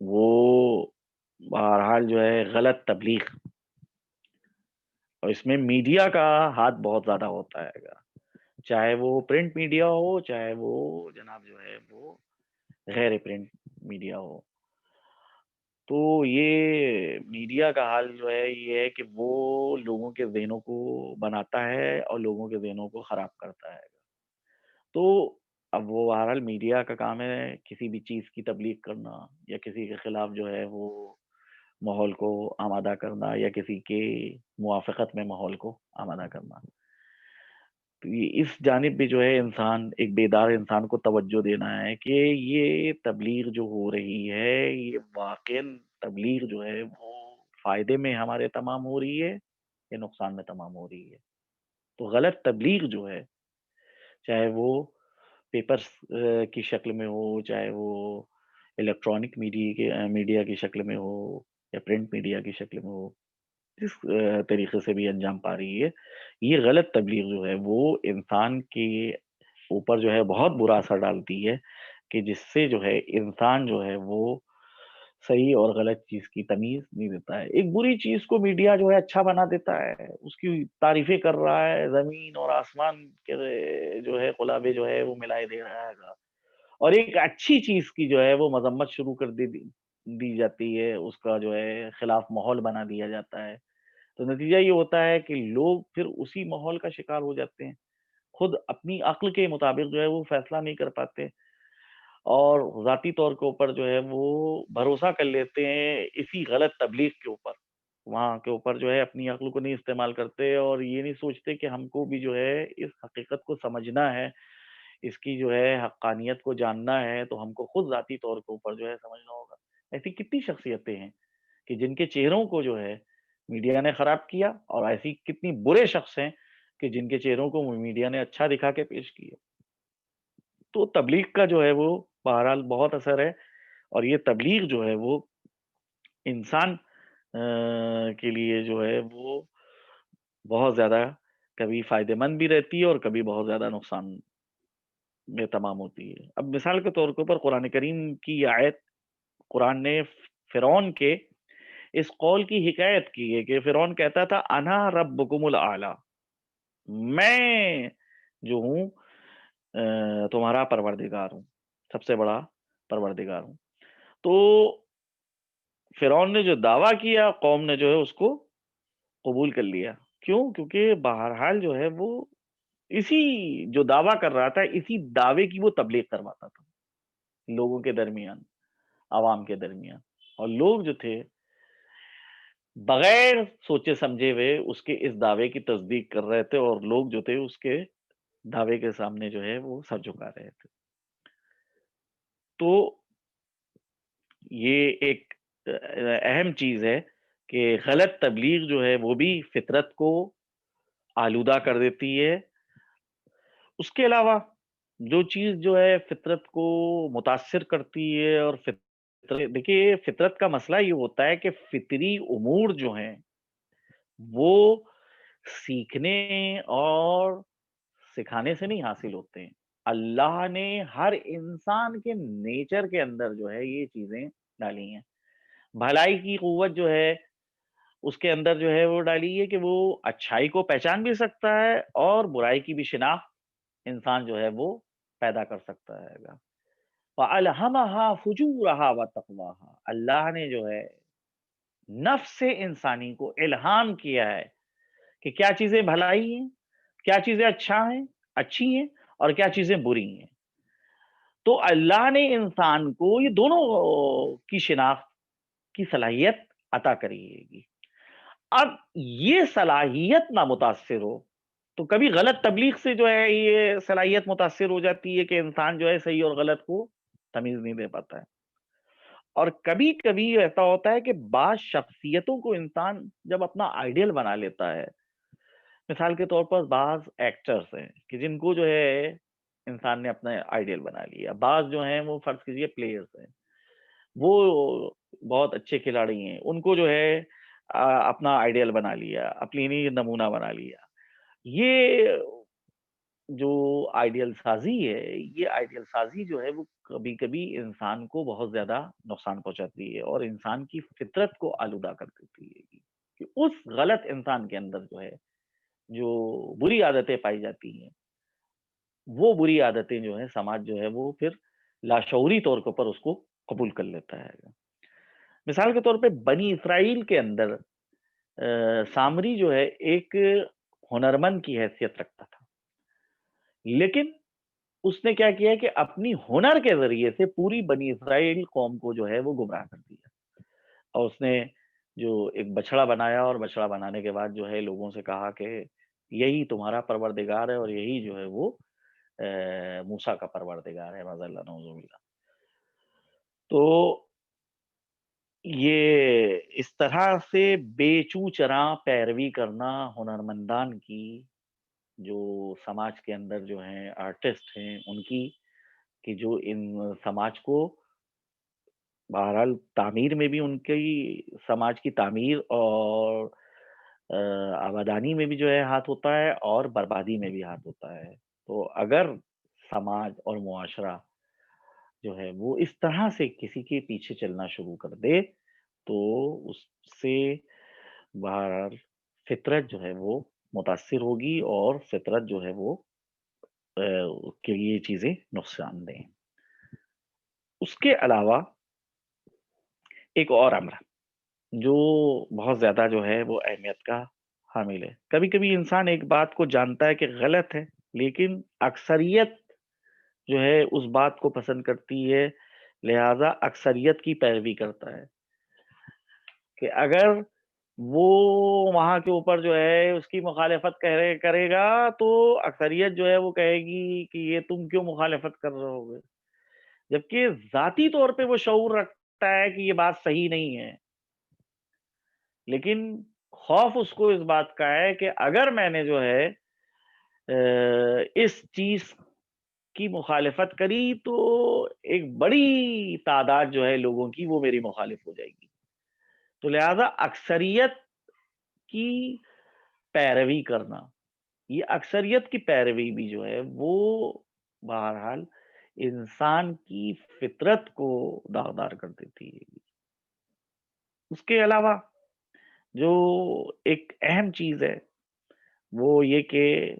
B: وہ بہرحال جو ہے غلط تبلیغ، اور اس میں میڈیا کا ہاتھ بہت زیادہ ہوتا ہے گا، چاہے وہ پرنٹ میڈیا ہو، چاہے وہ جناب جو ہے وہ غیر پرنٹ میڈیا ہو. تو یہ میڈیا کا حال جو ہے یہ ہے کہ وہ لوگوں کے ذہنوں کو بناتا ہے اور لوگوں کے ذہنوں کو خراب کرتا ہے. تو اب وہ بہرحال میڈیا کا کام ہے کسی بھی چیز کی تبلیغ کرنا یا کسی کے خلاف جو ہے وہ ماحول کو آمادہ کرنا یا کسی کے موافقت میں ماحول کو آمادہ کرنا. تو یہ اس جانب بھی جو ہے انسان، ایک بیدار انسان کو توجہ دینا ہے کہ یہ تبلیغ جو ہو رہی ہے یہ واقعاً تبلیغ جو ہے وہ فائدے میں ہمارے تمام ہو رہی ہے یا نقصان میں تمام ہو رہی ہے. تو غلط تبلیغ جو ہے، چاہے وہ پیپرز کی شکل میں ہو، چاہے وہ الیکٹرانک میڈیا کی شکل میں ہو یا پرنٹ میڈیا کی شکل میں ہو، جس طریقے سے بھی انجام پا رہی ہے، یہ غلط تبلیغ جو ہے وہ انسان کے اوپر جو ہے بہت برا اثر ڈالتی ہے، کہ جس سے جو ہے انسان جو ہے وہ صحیح اور غلط چیز کی تمیز نہیں دیتا ہے. ایک بری چیز کو میڈیا جو ہے اچھا بنا دیتا ہے، اس کی تعریفیں کر رہا ہے، زمین اور آسمان کے جو ہے قلابے جو ہے وہ ملائے دے رہا ہے گا، اور ایک اچھی چیز کی جو ہے وہ مذمت شروع کر دی جاتی ہے، اس کا جو ہے خلاف ماحول بنا دیا جاتا ہے. تو نتیجہ یہ ہوتا ہے کہ لوگ پھر اسی ماحول کا شکار ہو جاتے ہیں، خود اپنی عقل کے مطابق جو ہے وہ فیصلہ نہیں کر پاتے، اور ذاتی طور کے اوپر جو ہے وہ بھروسہ کر لیتے ہیں اسی غلط تبلیغ کے اوپر، وہاں کے اوپر جو ہے اپنی عقل کو نہیں استعمال کرتے، اور یہ نہیں سوچتے کہ ہم کو بھی جو ہے اس حقیقت کو سمجھنا ہے، اس کی جو ہے حقانیت کو جاننا ہے، تو ہم کو خود ذاتی طور کے اوپر جو ہے سمجھنا ہوگا. ایسی کتنی شخصیتیں ہیں کہ جن کے چہروں کو جو ہے میڈیا نے خراب کیا، اور ایسی کتنی برے شخص ہیں کہ جن کے چہروں کو میڈیا نے اچھا دکھا کے پیش کیا. تو تبلیغ کا جو ہے وہ بہرحال بہت اثر ہے، اور یہ تبلیغ جو ہے وہ انسان کے لیے جو ہے وہ بہت زیادہ کبھی فائدہ مند بھی رہتی ہے اور کبھی بہت زیادہ نقصان میں تمام ہوتی ہے. اب مثال کے طور کے اوپر قرآن کریم کی یہ آیت، قرآن نے فرعون کے اس قول کی حکایت کی ہے کہ فرعون کہتا تھا انا ربکم الاعلی، میں جو ہوں تمہارا پروردگار ہوں، سب سے بڑا پروردگار ہوں. تو فرعون نے جو دعویٰ کیا، قوم نے جو ہے اس کو قبول کر لیا. کیوں؟ کیونکہ بہرحال جو ہے وہ اسی جو دعویٰ کر رہا تھا، اسی دعوے کی وہ تبلیغ کرواتا تھا لوگوں کے درمیان، عوام کے درمیان، اور لوگ جو تھے بغیر سوچے سمجھے ہوئے اس کے اس دعوے کی تصدیق کر رہے تھے، اور لوگ جو تھے اس کے دعوے کے سامنے جو ہے وہ سر جھکا رہے تھے. تو یہ ایک اہم چیز ہے کہ غلط تبلیغ جو ہے وہ بھی فطرت کو آلودہ کر دیتی ہے. اس کے علاوہ جو چیز جو ہے فطرت کو متاثر کرتی ہے، اور دیکھیے فطرت کا مسئلہ یہ ہوتا ہے کہ فطری امور جو ہیں وہ سیکھنے اور سکھانے سے نہیں حاصل ہوتے ہیں. اللہ نے ہر انسان کے نیچر کے اندر جو ہے یہ چیزیں ڈالی ہیں. بھلائی کی قوت جو ہے اس کے اندر جو ہے وہ ڈالی ہے کہ وہ اچھائی کو پہچان بھی سکتا ہے، اور برائی کی بھی شناخت انسان جو ہے وہ پیدا کر سکتا ہے گا. فَأَلْهَمَهَا فُجُورَهَا وَتَقْوَاهَا، اللہ نے جو ہے نفس انسانی کو الہام کیا ہے کہ کیا چیزیں بھلائی ہیں، کیا چیزیں اچھی ہیں، اور کیا چیزیں بری ہیں. تو اللہ نے انسان کو یہ دونوں کی شناخت کی صلاحیت عطا کری ہے. اب یہ صلاحیت نہ متاثر ہو تو کبھی غلط تبلیغ سے جو ہے یہ صلاحیت متاثر ہو جاتی ہے کہ انسان جو ہے صحیح اور غلط کو تمیز نہیں دے پاتا ہے. اور کبھی کبھی ایسا ہوتا ہے کہ بعض شخصیتوں کو انسان جب اپنا آئیڈیل بنا لیتا ہے، مثال کے طور پر بعض ایکٹرز ہیں کہ جن کو جو ہے انسان نے اپنا آئیڈیل بنا لیا، بعض جو ہیں وہ فرض کیجئے پلیئرز ہیں، وہ بہت اچھے کھلاڑی ہیں، ان کو جو ہے اپنا آئیڈیل بنا لیا، اپنی نمونہ بنا لیا. یہ جو آئیڈیل سازی ہے، یہ آئیڈیل سازی جو ہے وہ کبھی کبھی انسان کو بہت زیادہ نقصان پہنچاتی ہے اور انسان کی فطرت کو آلودہ کر دیتی ہے کہ اس غلط انسان کے اندر جو ہے جو بری عادتیں پائی جاتی ہیں، وہ بری عادتیں جو ہیں سماج جو ہے وہ پھر لاشعوری طور کے اوپر اس کو قبول کر لیتا ہے۔ مثال کے طور پہ بنی اسرائیل کے اندر سامری جو ہے ایک ہنرمند کی حیثیت رکھتا تھا، لیکن اس نے کیا کیا کہ اپنی ہنر کے ذریعے سے پوری بنی اسرائیل قوم کو جو ہے وہ گمراہ کر دیا، اور اس نے جو ایک بچڑا بنایا اور بچڑا بنانے کے بعد جو ہے لوگوں سے کہا کہ یہی تمہارا پروردگار ہے اور یہی جو ہے وہ موسیٰ کا پروردگار ہے، معاذ اللہ نعوذ باللہ۔ تو یہ اس طرح سے بے چو چراں پیروی کرنا ہنرمندان کی، جو سماج کے اندر جو ہیں آرٹسٹ ہیں ان کی، کہ جو ان سماج کو بہرحال تعمیر میں بھی ان کی سماج کی تعمیر اور آبادانی میں بھی جو ہے ہاتھ ہوتا ہے اور بربادی میں بھی ہاتھ ہوتا ہے۔ تو اگر سماج اور معاشرہ جو ہے وہ اس طرح سے کسی کے پیچھے چلنا شروع کر دے تو اس سے بہرحال فطرت جو ہے وہ متاثر ہوگی اور فطرت جو ہے وہ کہ یہ چیزیں نقصان دیں۔ اس کے علاوہ ایک اور امر جو بہت زیادہ جو ہے وہ اہمیت کا حامل ہے، کبھی کبھی انسان ایک بات کو جانتا ہے کہ غلط ہے، لیکن اکثریت جو ہے اس بات کو پسند کرتی ہے، لہذا اکثریت کی پیروی کرتا ہے کہ اگر وہ وہاں کے اوپر جو ہے اس کی مخالفت کرے گا تو اکثریت جو ہے وہ کہے گی کہ یہ تم کیوں مخالفت کر رہے ہوگے، جبکہ ذاتی طور پہ وہ شعور رکھتا ہے کہ یہ بات صحیح نہیں ہے، لیکن خوف اس کو اس بات کا ہے کہ اگر میں نے جو ہے اس چیز کی مخالفت کری تو ایک بڑی تعداد جو ہے لوگوں کی وہ میری مخالف ہو جائے گی، تو لہذا اکثریت کی پیروی کرنا، یہ اکثریت کی پیروی بھی جو ہے وہ بہرحال انسان کی فطرت کو داغدار کر دیتی ہے۔ اس کے علاوہ جو ایک اہم چیز ہے وہ یہ کہ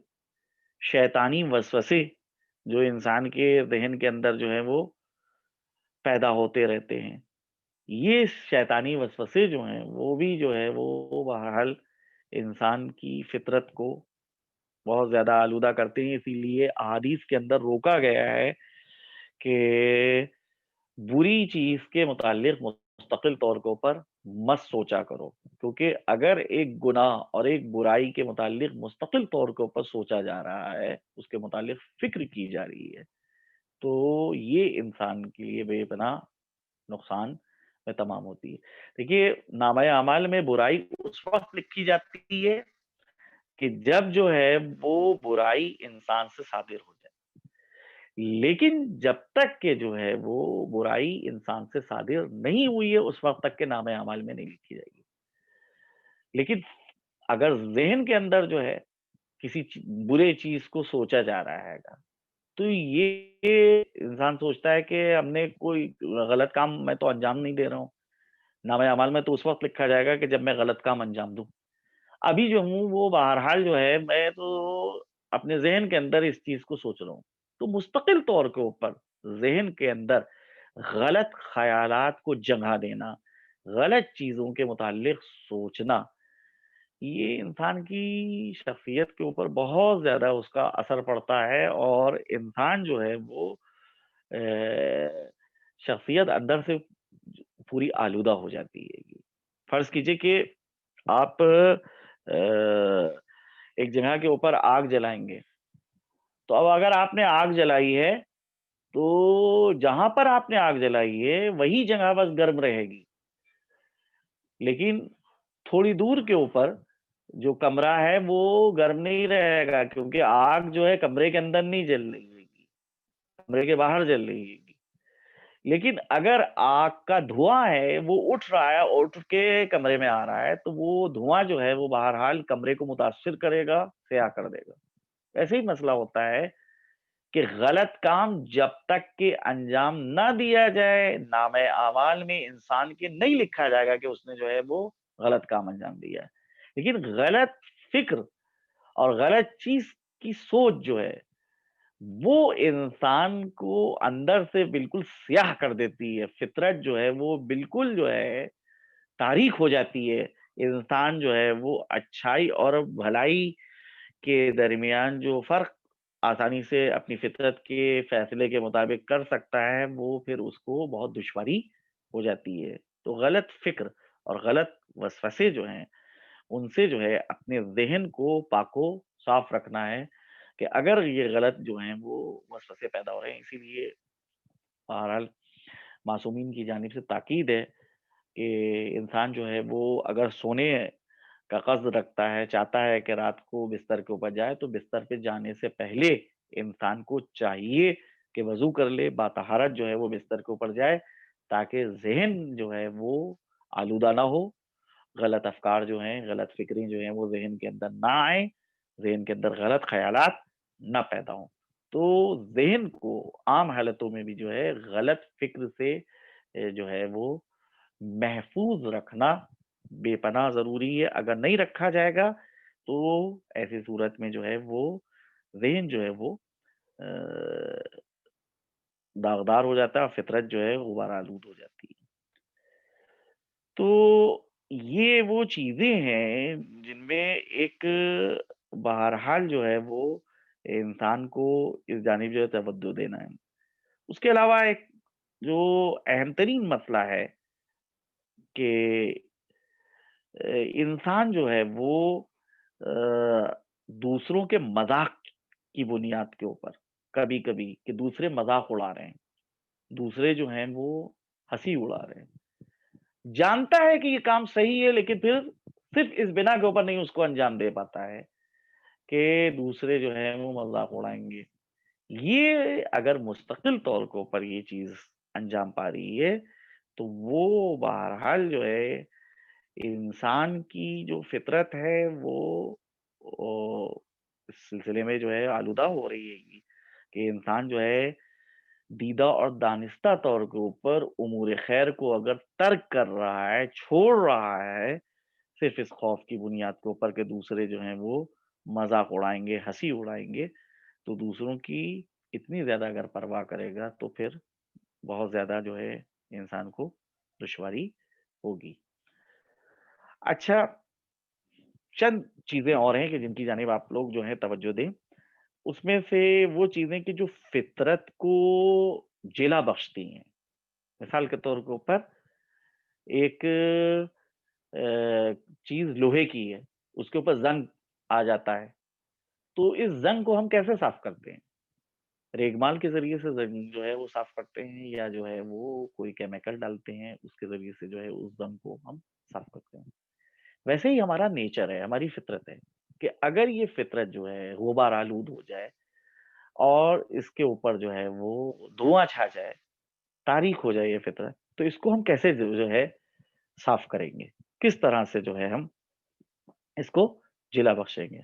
B: شیطانی وسوسے جو انسان کے ذہن کے اندر جو ہے وہ پیدا ہوتے رہتے ہیں، یہ شیطانی وسوسے جو ہیں وہ بھی جو ہے وہ بہرحال انسان کی فطرت کو بہت زیادہ آلودہ کرتے ہیں، اسی لیے احادیث کے اندر روکا گیا ہے کہ بری چیز کے متعلق مستقل طور کے اوپر مت سوچا کرو، کیونکہ اگر ایک گناہ اور ایک برائی کے متعلق مستقل طور کے اوپر سوچا جا رہا ہے، اس کے متعلق فکر کی جا رہی ہے، تو یہ انسان کے لیے بے پناہ نقصان میں تمام ہوتی ہے۔ دیکھیے نامہ اعمال میں برائی اس وقت لکھی جاتی ہے کہ جب جو ہے وہ برائی انسان سے صادر ہو جائے، لیکن جب تک کہ جو ہے وہ برائی انسان سے صادر نہیں ہوئی ہے اس وقت تک کے نامہ اعمال میں نہیں لکھی جائے گی، لیکن اگر ذہن کے اندر جو ہے کسی برے چیز کو سوچا جا رہا ہے گا تو یہ انسان سوچتا ہے کہ ہم نے کوئی غلط کام میں تو انجام نہیں دے رہا ہوں، نامہ اعمال میں تو اس وقت لکھا جائے گا کہ جب میں غلط کام انجام دوں، ابھی جو ہوں وہ بہرحال جو ہے میں تو اپنے ذہن کے اندر اس چیز کو سوچ رہا ہوں، تو مستقل طور کے اوپر ذہن کے اندر غلط خیالات کو جگہ دینا، غلط چیزوں کے متعلق سوچنا، یہ انسان کی شخصیت کے اوپر بہت زیادہ اس کا اثر پڑتا ہے اور انسان جو ہے وہ شخصیت اندر سے پوری آلودہ ہو جاتی ہے۔ فرض کیجئے کہ آپ ایک جگہ کے اوپر آگ جلائیں گے، تو اب اگر آپ نے آگ جلائی ہے تو جہاں پر آپ نے آگ جلائی ہے وہی جگہ بس گرم رہے گی، لیکن تھوڑی دور کے اوپر جو کمرہ ہے وہ گرم نہیں رہے گا، کیونکہ آگ جو ہے کمرے کے اندر نہیں جل رہی ہے گی، کمرے کے باہر جل رہی ہے گی، لیکن اگر آگ کا دھواں ہے وہ اٹھ رہا ہے اور اٹھ کے کمرے میں آ رہا ہے تو وہ دھواں جو ہے وہ بہرحال کمرے کو متاثر کرے گا، سیاہ کر دے گا، ویسے ہی مسئلہ ہوتا ہے کہ غلط کام جب تک کہ انجام نہ دیا جائے، نام اعمال میں انسان کے نہیں لکھا جائے گا کہ اس نے جو ہے وہ غلط کام انجام دیا ہے، لیکن غلط فکر اور غلط چیز کی سوچ جو ہے وہ انسان کو اندر سے بالکل سیاہ کر دیتی ہے، فطرت جو ہے وہ بالکل جو ہے تاریک ہو جاتی ہے، انسان جو ہے وہ اچھائی اور بھلائی کے درمیان جو فرق آسانی سے اپنی فطرت کے فیصلے کے مطابق کر سکتا ہے، وہ پھر اس کو بہت دشواری ہو جاتی ہے۔ تو غلط فکر اور غلط وسوسے جو ہیں ان سے جو ہے اپنے ذہن کو پاک و صاف رکھنا ہے کہ اگر یہ غلط جو ہیں وہ وسوسے پیدا ہو رہے ہیں، اسی لیے بہرحال معصومین کی جانب سے تاکید ہے کہ انسان جو ہے وہ اگر سونے کا قصد رکھتا ہے، چاہتا ہے کہ رات کو بستر کے اوپر جائے، تو بستر پہ جانے سے پہلے انسان کو چاہیے کہ وضو کر لے، باطہارت جو ہے وہ بستر کے اوپر جائے، تاکہ ذہن جو ہے وہ آلودہ نہ ہو، غلط افکار جو ہیں، غلط فکریں جو ہیں وہ ذہن کے اندر نہ آئیں، ذہن کے اندر غلط خیالات نہ پیدا ہوں۔ تو ذہن کو عام حالتوں میں بھی جو ہے غلط فکر سے جو ہے وہ محفوظ رکھنا بے پناہ ضروری ہے۔ اگر نہیں رکھا جائے گا تو ایسی صورت میں جو ہے وہ ذہن جو ہے وہ داغدار ہو جاتا ہے اور فطرت جو ہے غبار آلود ہو جاتی ہے۔ تو یہ وہ چیزیں ہیں جن میں ایک بہرحال جو ہے وہ انسان کو اس جانب جو ہے توجہ دینا ہے۔ اس کے علاوہ ایک جو اہم ترین مسئلہ ہے کہ انسان جو ہے وہ دوسروں کے مذاق کی بنیاد کے اوپر کبھی کبھی کہ دوسرے مذاق اڑا رہے ہیں، دوسرے جو ہیں وہ ہنسی اڑا رہے ہیں، جانتا ہے کہ یہ کام صحیح ہے لیکن پھر صرف اس بنا کے اوپر نہیں اس کو انجام دے پاتا ہے کہ دوسرے جو ہیں وہ مذاق اڑائیں گے۔ یہ اگر مستقل طور کے اوپر یہ چیز انجام پا رہی ہے تو وہ بہرحال جو ہے انسان کی جو فطرت ہے وہ اس سلسلے میں جو ہے آلودہ ہو رہی ہے کہ انسان جو ہے دیدہ اور دانستہ طور کے اوپر امور خیر کو اگر ترک کر رہا ہے، چھوڑ رہا ہے، صرف اس خوف کی بنیاد کے اوپر کہ دوسرے جو ہیں وہ مذاق اڑائیں گے، ہنسی اڑائیں گے، تو دوسروں کی اتنی زیادہ اگر پرواہ کرے گا تو پھر بہت زیادہ جو ہے انسان کو دشواری ہوگی۔ اچھا، چند چیزیں اور ہیں کہ جن کی جانب آپ لوگ جو ہے توجہ دیں، اس میں سے وہ چیزیں کہ جو فطرت کو جلا بخشتی ہیں۔ مثال کے طور کے اوپر ایک چیز لوہے کی ہے، اس کے اوپر زنگ آ جاتا ہے، تو اس زنگ کو ہم کیسے صاف کرتے ہیں؟ ریگمال کے ذریعے سے زنگ جو ہے وہ صاف کرتے ہیں یا جو ہے وہ کوئی کیمیکل ڈالتے ہیں، اس کے ذریعے سے جو ہے اس زنگ کو ہم صاف کرتے ہیں۔ ویسے ہی ہمارا نیچر ہے، ہماری فطرت ہے کہ اگر یہ فطرت جو ہے غبار آلود ہو جائے اور اس کے اوپر جو ہے وہ دھواں چھا جائے، تاریک ہو جائے یہ فطرت، تو اس کو ہم کیسے جو ہے صاف کریں گے؟ کس طرح سے جو ہے ہم اس کو جلا بخشیں گے؟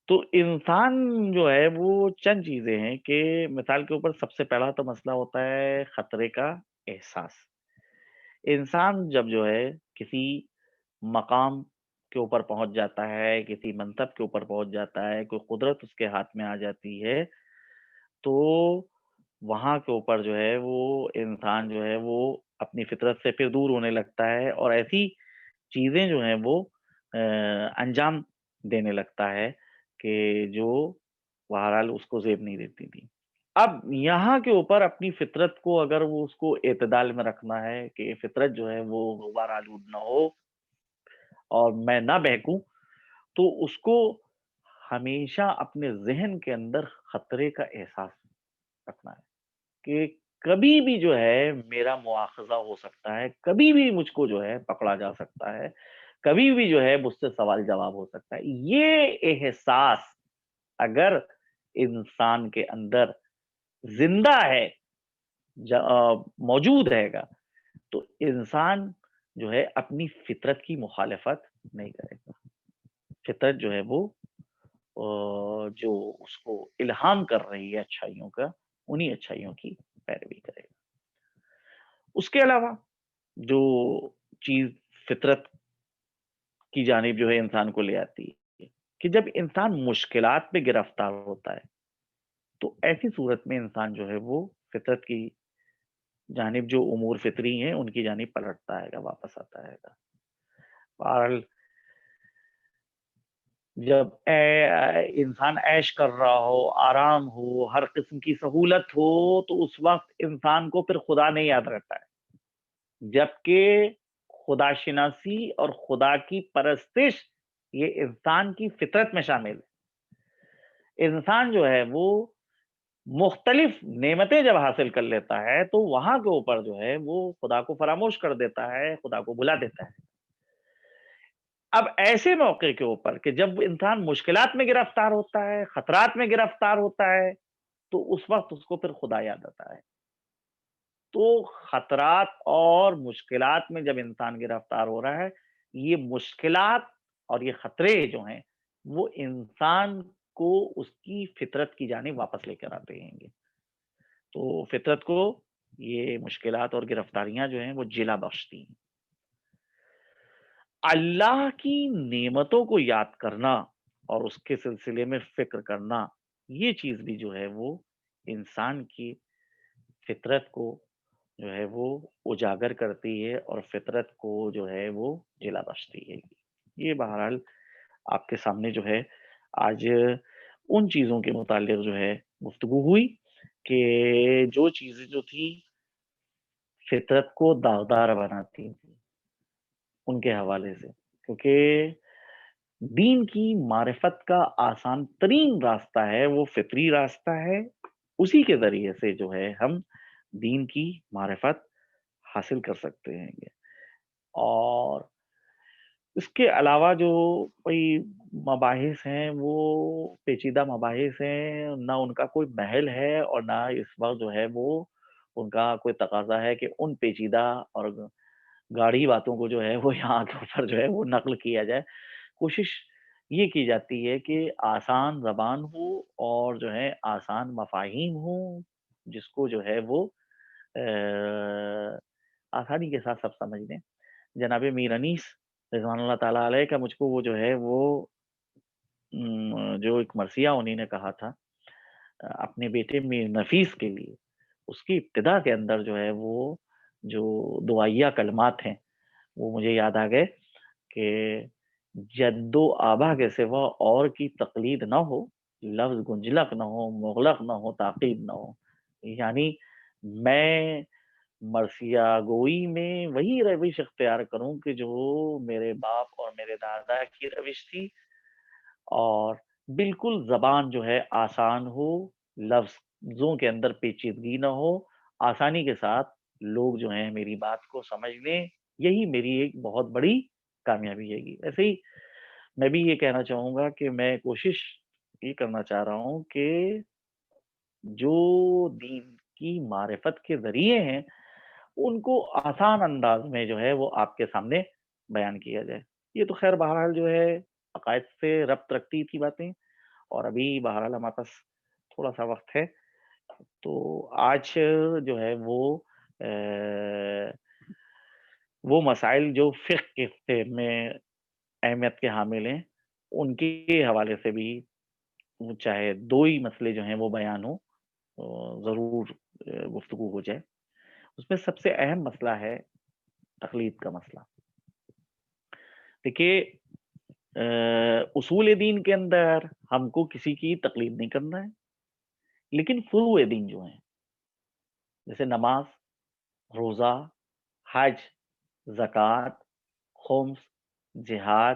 B: تو انسان جو ہے وہ چند چیزیں ہیں کہ مثال کے اوپر سب سے پہلا تو مسئلہ ہوتا ہے خطرے کا احساس۔ انسان جب جو ہے کسی مقام کے اوپر پہنچ جاتا ہے، کسی منصب کے اوپر پہنچ جاتا ہے، کوئی قدرت اس کے ہاتھ میں آ جاتی ہے، تو وہاں کے اوپر جو ہے وہ انسان جو ہے وہ اپنی فطرت سے پھر دور ہونے لگتا ہے اور ایسی چیزیں جو ہیں وہ انجام دینے لگتا ہے کہ جو بہرحال اس کو زیب نہیں دیتی تھی۔ اب یہاں کے اوپر اپنی فطرت کو اگر وہ اس کو اعتدال میں رکھنا ہے کہ فطرت جو ہے وہ غبار آلود نہ ہو اور میں نہ بہکوں، تو اس کو ہمیشہ اپنے ذہن کے اندر خطرے کا احساس رکھنا ہے کہ کبھی بھی جو ہے میرا مواخذہ ہو سکتا ہے، کبھی بھی مجھ کو جو ہے پکڑا جا سکتا ہے، کبھی بھی جو ہے مجھ سے سوال جواب ہو سکتا ہے۔ یہ احساس اگر انسان کے اندر زندہ ہے، موجود رہے گا، تو انسان جو ہے اپنی فطرت کی مخالفت نہیں کرے گا، فطرت جو ہے وہ جو اس کو الہام کر رہی ہے اچھائیوں کا، انہی اچھائیوں کی پیروی کرے گا۔ اس کے علاوہ جو چیز فطرت کی جانب جو ہے انسان کو لے آتی ہے کہ جب انسان مشکلات میں گرفتار ہوتا ہے تو ایسی صورت میں انسان جو ہے وہ فطرت کی جانب، جو امور فطری ہیں ان کی جانب پلٹتا ہے گا، واپس آتا ہے گا۔ بہرحال جب انسان عیش کر رہا ہو، آرام ہو، ہر قسم کی سہولت ہو، تو اس وقت انسان کو پھر خدا نہیں یاد رہتا ہے، جبکہ خدا شناسی اور خدا کی پرستش یہ انسان کی فطرت میں شامل ہے۔ انسان جو ہے وہ مختلف نعمتیں جب حاصل کر لیتا ہے تو وہاں کے اوپر جو ہے وہ خدا کو فراموش کر دیتا ہے، خدا کو بھلا دیتا ہے۔ اب ایسے موقع کے اوپر کہ جب انسان مشکلات میں گرفتار ہوتا ہے، خطرات میں گرفتار ہوتا ہے، تو اس وقت اس کو پھر خدا یاد آتا ہے۔ تو خطرات اور مشکلات میں جب انسان گرفتار ہو رہا ہے، یہ مشکلات اور یہ خطرے جو ہیں وہ انسان کو اس کی فطرت کی جانب واپس لے کر آتے ہیں گے۔ تو فطرت کو یہ مشکلات اور گرفتاریاں جو ہیں وہ جلا بخشتی ہیں۔ اللہ کی نعمتوں کو یاد کرنا اور اس کے سلسلے میں فکر کرنا، یہ چیز بھی جو ہے وہ انسان کی فطرت کو جو ہے وہ اجاگر کرتی ہے اور فطرت کو جو ہے وہ جلا بخشتی ہے۔ یہ بہرحال آپ کے سامنے جو ہے آج ان چیزوں کے متعلق جو ہے گفتگو ہوئی کہ جو چیزیں جو تھی فطرت کو داغدار بناتی تھی، ان کے حوالے سے، کیونکہ دین کی معرفت کا آسان ترین راستہ ہے وہ فطری راستہ ہے، اسی کے ذریعے سے جو ہے ہم دین کی معرفت حاصل کر سکتے ہیں گے۔ اور اس کے علاوہ جو کوئی مباحث ہیں وہ پیچیدہ مباحث ہیں، نہ ان کا کوئی محل ہے اور نہ اس وقت جو ہے وہ ان کا کوئی تقاضا ہے کہ ان پیچیدہ اور گاڑھی باتوں کو جو ہے وہ یہاں کے اوپر جو ہے وہ نقل کیا جائے۔ کوشش یہ کی جاتی ہے کہ آسان زبان ہو اور جو ہے آسان مفاہیم ہوں، جس کو جو ہے وہ آسانی کے ساتھ سب سمجھ لیں۔ جناب میر انیس رضوان اللہ تعالیٰ علیہ کا مجھ کو وہ جو ہے وہ جو ایک مرثیہ انہیں نے کہا تھا اپنے بیٹے میر نفیس کے لیے، اس کی ابتدا کے اندر جو ہے وہ جو دعائیہ کلمات ہیں وہ مجھے یاد آ گئے کہ جد و آبا کے سوا اور کی تقلید نہ ہو، لفظ گنجلق نہ ہو، مغلق نہ ہو، تعقیب نہ ہو۔ یعنی میں مرثیہ گوئی میں وہی روش اختیار کروں کہ جو میرے باپ اور میرے دادا کی روش تھی، اور بالکل زبان جو ہے آسان ہو، لفظوں کے اندر پیچیدگی نہ ہو، آسانی کے ساتھ لوگ جو ہیں میری بات کو سمجھ لیں، یہی میری ایک بہت بڑی کامیابی ہے گی۔ ایسے ہی میں بھی یہ کہنا چاہوں گا کہ میں کوشش یہ کرنا چاہ رہا ہوں کہ جو دین کی معرفت کے ذریعے ہیں ان کو آسان انداز میں جو ہے وہ آپ کے سامنے بیان کیا جائے۔ یہ تو خیر بہرحال جو ہے عقائد سے ربط رکھتی تھی باتیں، اور ابھی بہرحال ہمارے پاس تھوڑا سا وقت ہے، تو آج جو ہے وہ مسائل جو فقہ کے میں اہمیت کے حامل ہیں ان کے حوالے سے بھی چاہے دو ہی مسئلے جو ہیں وہ بیان ہوں ضرور گفتگو ہو جائے۔ اس میں سب سے اہم مسئلہ ہے تقلید کا مسئلہ۔ دیکھیے اصول دین کے اندر ہم کو کسی کی تقلید نہیں کرنا ہے، لیکن فروع دین جو ہیں جیسے نماز، روزہ، حج، زکوٰۃ، خمس، جہاد،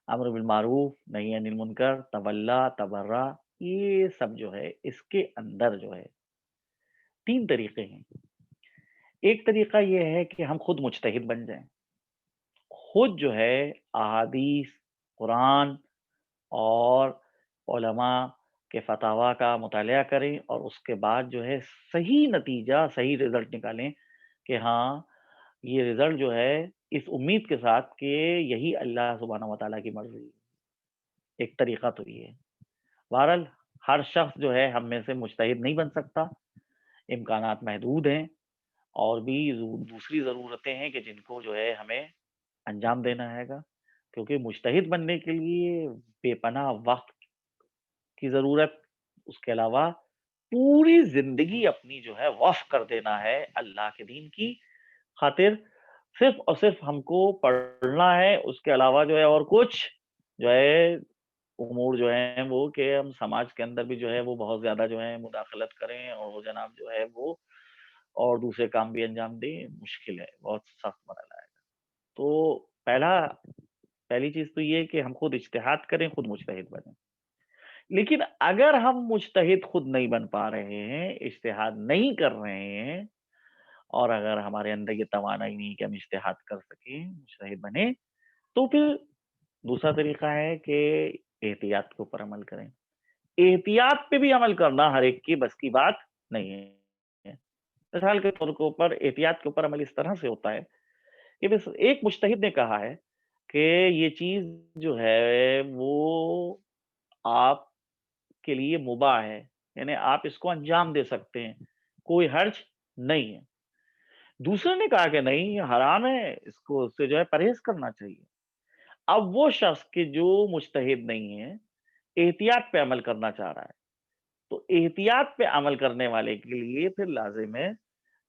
B: امر بالمعروف نہی عن المنکر، تولا، تبرع، یہ سب جو ہے اس کے اندر جو ہے تین طریقے ہیں۔ ایک طریقہ یہ ہے کہ ہم خود مجتہد بن جائیں، خود جو ہے احادیث، قرآن اور علماء کے فتاویٰ کا مطالعہ کریں اور اس کے بعد جو ہے صحیح نتیجہ، صحیح رزلٹ نکالیں کہ ہاں یہ رزلٹ جو ہے اس امید کے ساتھ کہ یہی اللہ سبحانہ و تعالیٰ کی مرضی ہے۔ ایک طریقہ تو یہ ہے۔ بہرحال ہر شخص جو ہے ہم میں سے مجتہد نہیں بن سکتا، امکانات محدود ہیں، اور بھی دوسری ضرورتیں ہیں کہ جن کو جو ہے ہمیں انجام دینا ہے گا، کیونکہ مجتہد بننے کے لیے بے پناہ وقت کی ضرورت، اس کے علاوہ پوری زندگی اپنی جو ہے وقف کر دینا ہے اللہ کے دین کی خاطر، صرف اور صرف ہم کو پڑھنا ہے، اس کے علاوہ جو ہے اور کچھ جو ہے امور جو ہیں وہ کہ ہم سماج کے اندر بھی جو ہے وہ بہت زیادہ جو ہے مداخلت کریں اور وہ جناب جو ہے وہ اور دوسرے کام بھی انجام دیں، مشکل ہے، بہت سخت مرحلہ ہے۔ تو پہلی چیز تو یہ کہ ہم خود اجتہاد کریں، خود مجتہد بنیں۔ لیکن اگر ہم مجتہد خود نہیں بن پا رہے ہیں، اجتہاد نہیں کر رہے ہیں، اور اگر ہمارے اندر یہ توانائی نہیں کہ ہم اجتہاد کر سکیں، مجتہد بنیں، تو پھر دوسرا طریقہ ہے کہ احتیاط کے اوپر عمل کریں۔ احتیاط پہ بھی عمل کرنا ہر ایک کی بس کی بات نہیں ہے۔ مثال کے طور کے اوپر احتیاط کے اوپر عمل اس طرح سے ہوتا ہے کہ بس ایک مجتہد نے کہا ہے کہ یہ چیز جو ہے وہ آپ کے لیے مباح ہے، یعنی آپ اس کو انجام دے سکتے ہیں، کوئی حرج نہیں ہے۔ دوسرے نے کہا کہ نہیں یہ حرام ہے، اس کو اس سے جو ہے پرہیز کرنا چاہیے۔ اب وہ شخص کہ جو مجتہد نہیں ہے، احتیاط پہ عمل کرنا چاہ رہا ہے، تو احتیاط پہ عمل کرنے والے کے لیے پھر لازم ہے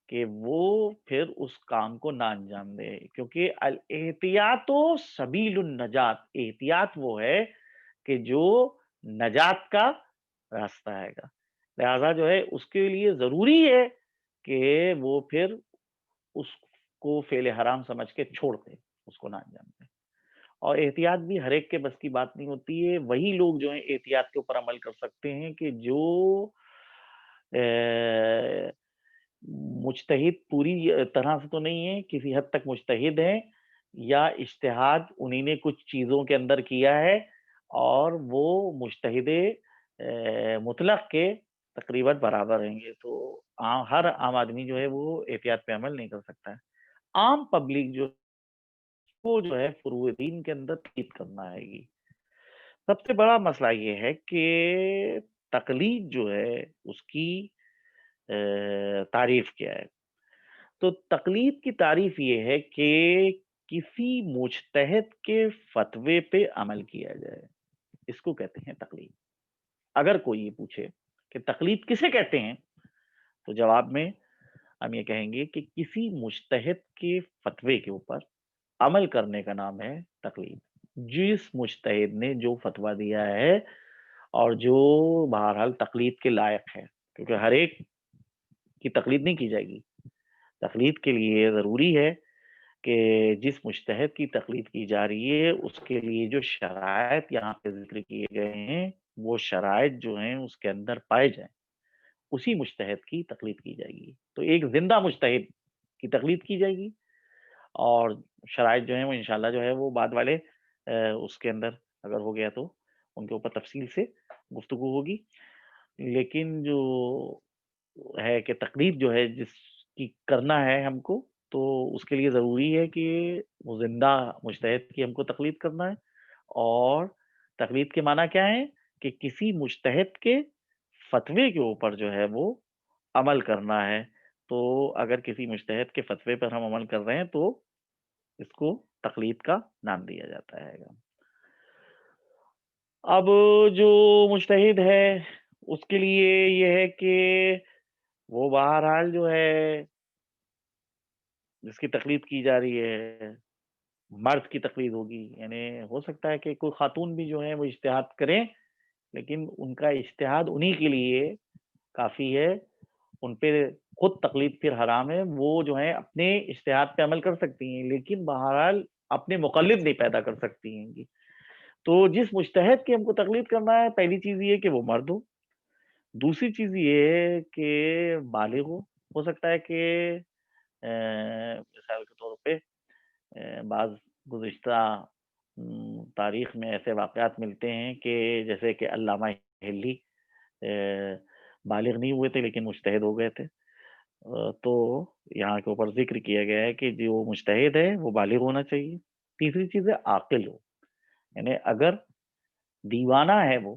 B: کہ وہ پھر اس کام کو نہ انجام دے، کیونکہ الاحتیاط سبیل النجات، احتیاط وہ ہے کہ جو نجات کا راستہ ہے گا، لہذا جو ہے اس کے لیے ضروری ہے کہ وہ پھر اس کو فعل حرام سمجھ کے چھوڑ دے، اس کو نہ انجام دے۔ اور احتیاط بھی ہر ایک کے بس کی بات نہیں ہوتی ہے، وہی لوگ جو ہیں احتیاط کے اوپر عمل کر سکتے ہیں کہ جو مجتہد پوری طرح سے تو نہیں ہے، کسی حد تک مجتہد ہیں، یا اجتہاد انہی نے کچھ چیزوں کے اندر کیا ہے اور وہ مجتہد مطلق کے تقریباً برابر ہیں گے، تو ہر عام آدمی جو ہے وہ احتیاط پہ عمل نہیں کر سکتا ہے۔ عام پبلک جو ہے فروع دین کے اندر تقلید کرنا ہے گی۔ سب سے بڑا مسئلہ یہ ہے کہ تقلید جو ہے اس کی تعریف کیا ہے؟ تو تقلید کی تعریف یہ ہے کہ کسی مجتہد کے فتوے پہ عمل کیا جائے، اس کو کہتے ہیں تقلید۔ اگر کوئی یہ پوچھے کہ تقلید کسے کہتے ہیں، تو جواب میں ہم یہ کہیں گے کہ کسی مجتہد کے فتوے کے اوپر عمل کرنے کا نام ہے تقلید۔ جس مجتہد نے جو فتویٰ دیا ہے اور جو بہرحال تقلید کے لائق ہے، کیونکہ ہر ایک کی تقلید نہیں کی جائے گی، تقلید کے لیے ضروری ہے کہ جس مجتہد کی تقلید کی جا رہی ہے اس کے لیے جو شرائط یہاں پہ ذکر کیے گئے ہیں وہ شرائط جو ہیں اس کے اندر پائے جائیں، اسی مجتہد کی تقلید کی جائے گی۔ تو ایک زندہ مجتہد کی تقلید کی جائے گی، اور شرائط جو ہیں وہ انشاءاللہ جو ہے وہ بعد والے اس کے اندر اگر ہو گیا تو ان کے اوپر تفصیل سے گفتگو ہوگی۔ لیکن جو ہے کہ تقلید جو ہے جس کی کرنا ہے ہم کو، تو اس کے لیے ضروری ہے کہ وہ زندہ مجتہد کی ہم کو تقلید کرنا ہے، اور تقلید کے معنی کیا ہے کہ کسی مجتہد کے فتوے کے اوپر جو ہے وہ عمل کرنا ہے۔ تو اگر کسی مجتہد کے فتوے پر ہم عمل کر رہے ہیں تو اس کو تقلید کا نام دیا جاتا ہے گا۔ اب جو مجتہد ہے اس کے لیے یہ ہے کہ وہ بہرحال جو ہے جس کی تقلید کی جا رہی ہے مرد کی تقلید ہوگی، یعنی ہو سکتا ہے کہ کوئی خاتون بھی جو ہے وہ اجتہاد کریں، لیکن ان کا اجتہاد انہی کے لیے کافی ہے، ان پہ خود تقلید پھر حرام ہے، وہ جو ہے اپنے اجتہاد پہ عمل کر سکتی ہیں لیکن بہرحال اپنے مقلد نہیں پیدا کر سکتی ہیں گی۔ تو جس مجتہد کی ہم کو تقلید کرنا ہے، پہلی چیز یہ کہ وہ مرد ہو، دوسری چیز یہ ہے کہ بالغ ہو سکتا ہے کہ مثال کے طور پہ بعض گزشتہ تاریخ میں ایسے واقعات ملتے ہیں کہ جیسے کہ علامہ ہلی بالغ نہیں ہوئے تھے لیکن مجتہد ہو گئے تھے، تو یہاں کے اوپر ذکر کیا گیا ہے کہ جو مجتہد ہے وہ بالغ ہونا چاہیے۔ تیسری چیز ہے عاقل ہو، یعنی اگر دیوانہ ہے وہ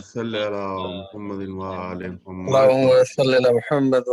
D: صل على محمد وعلى محمد
E: اللهم صل على محمد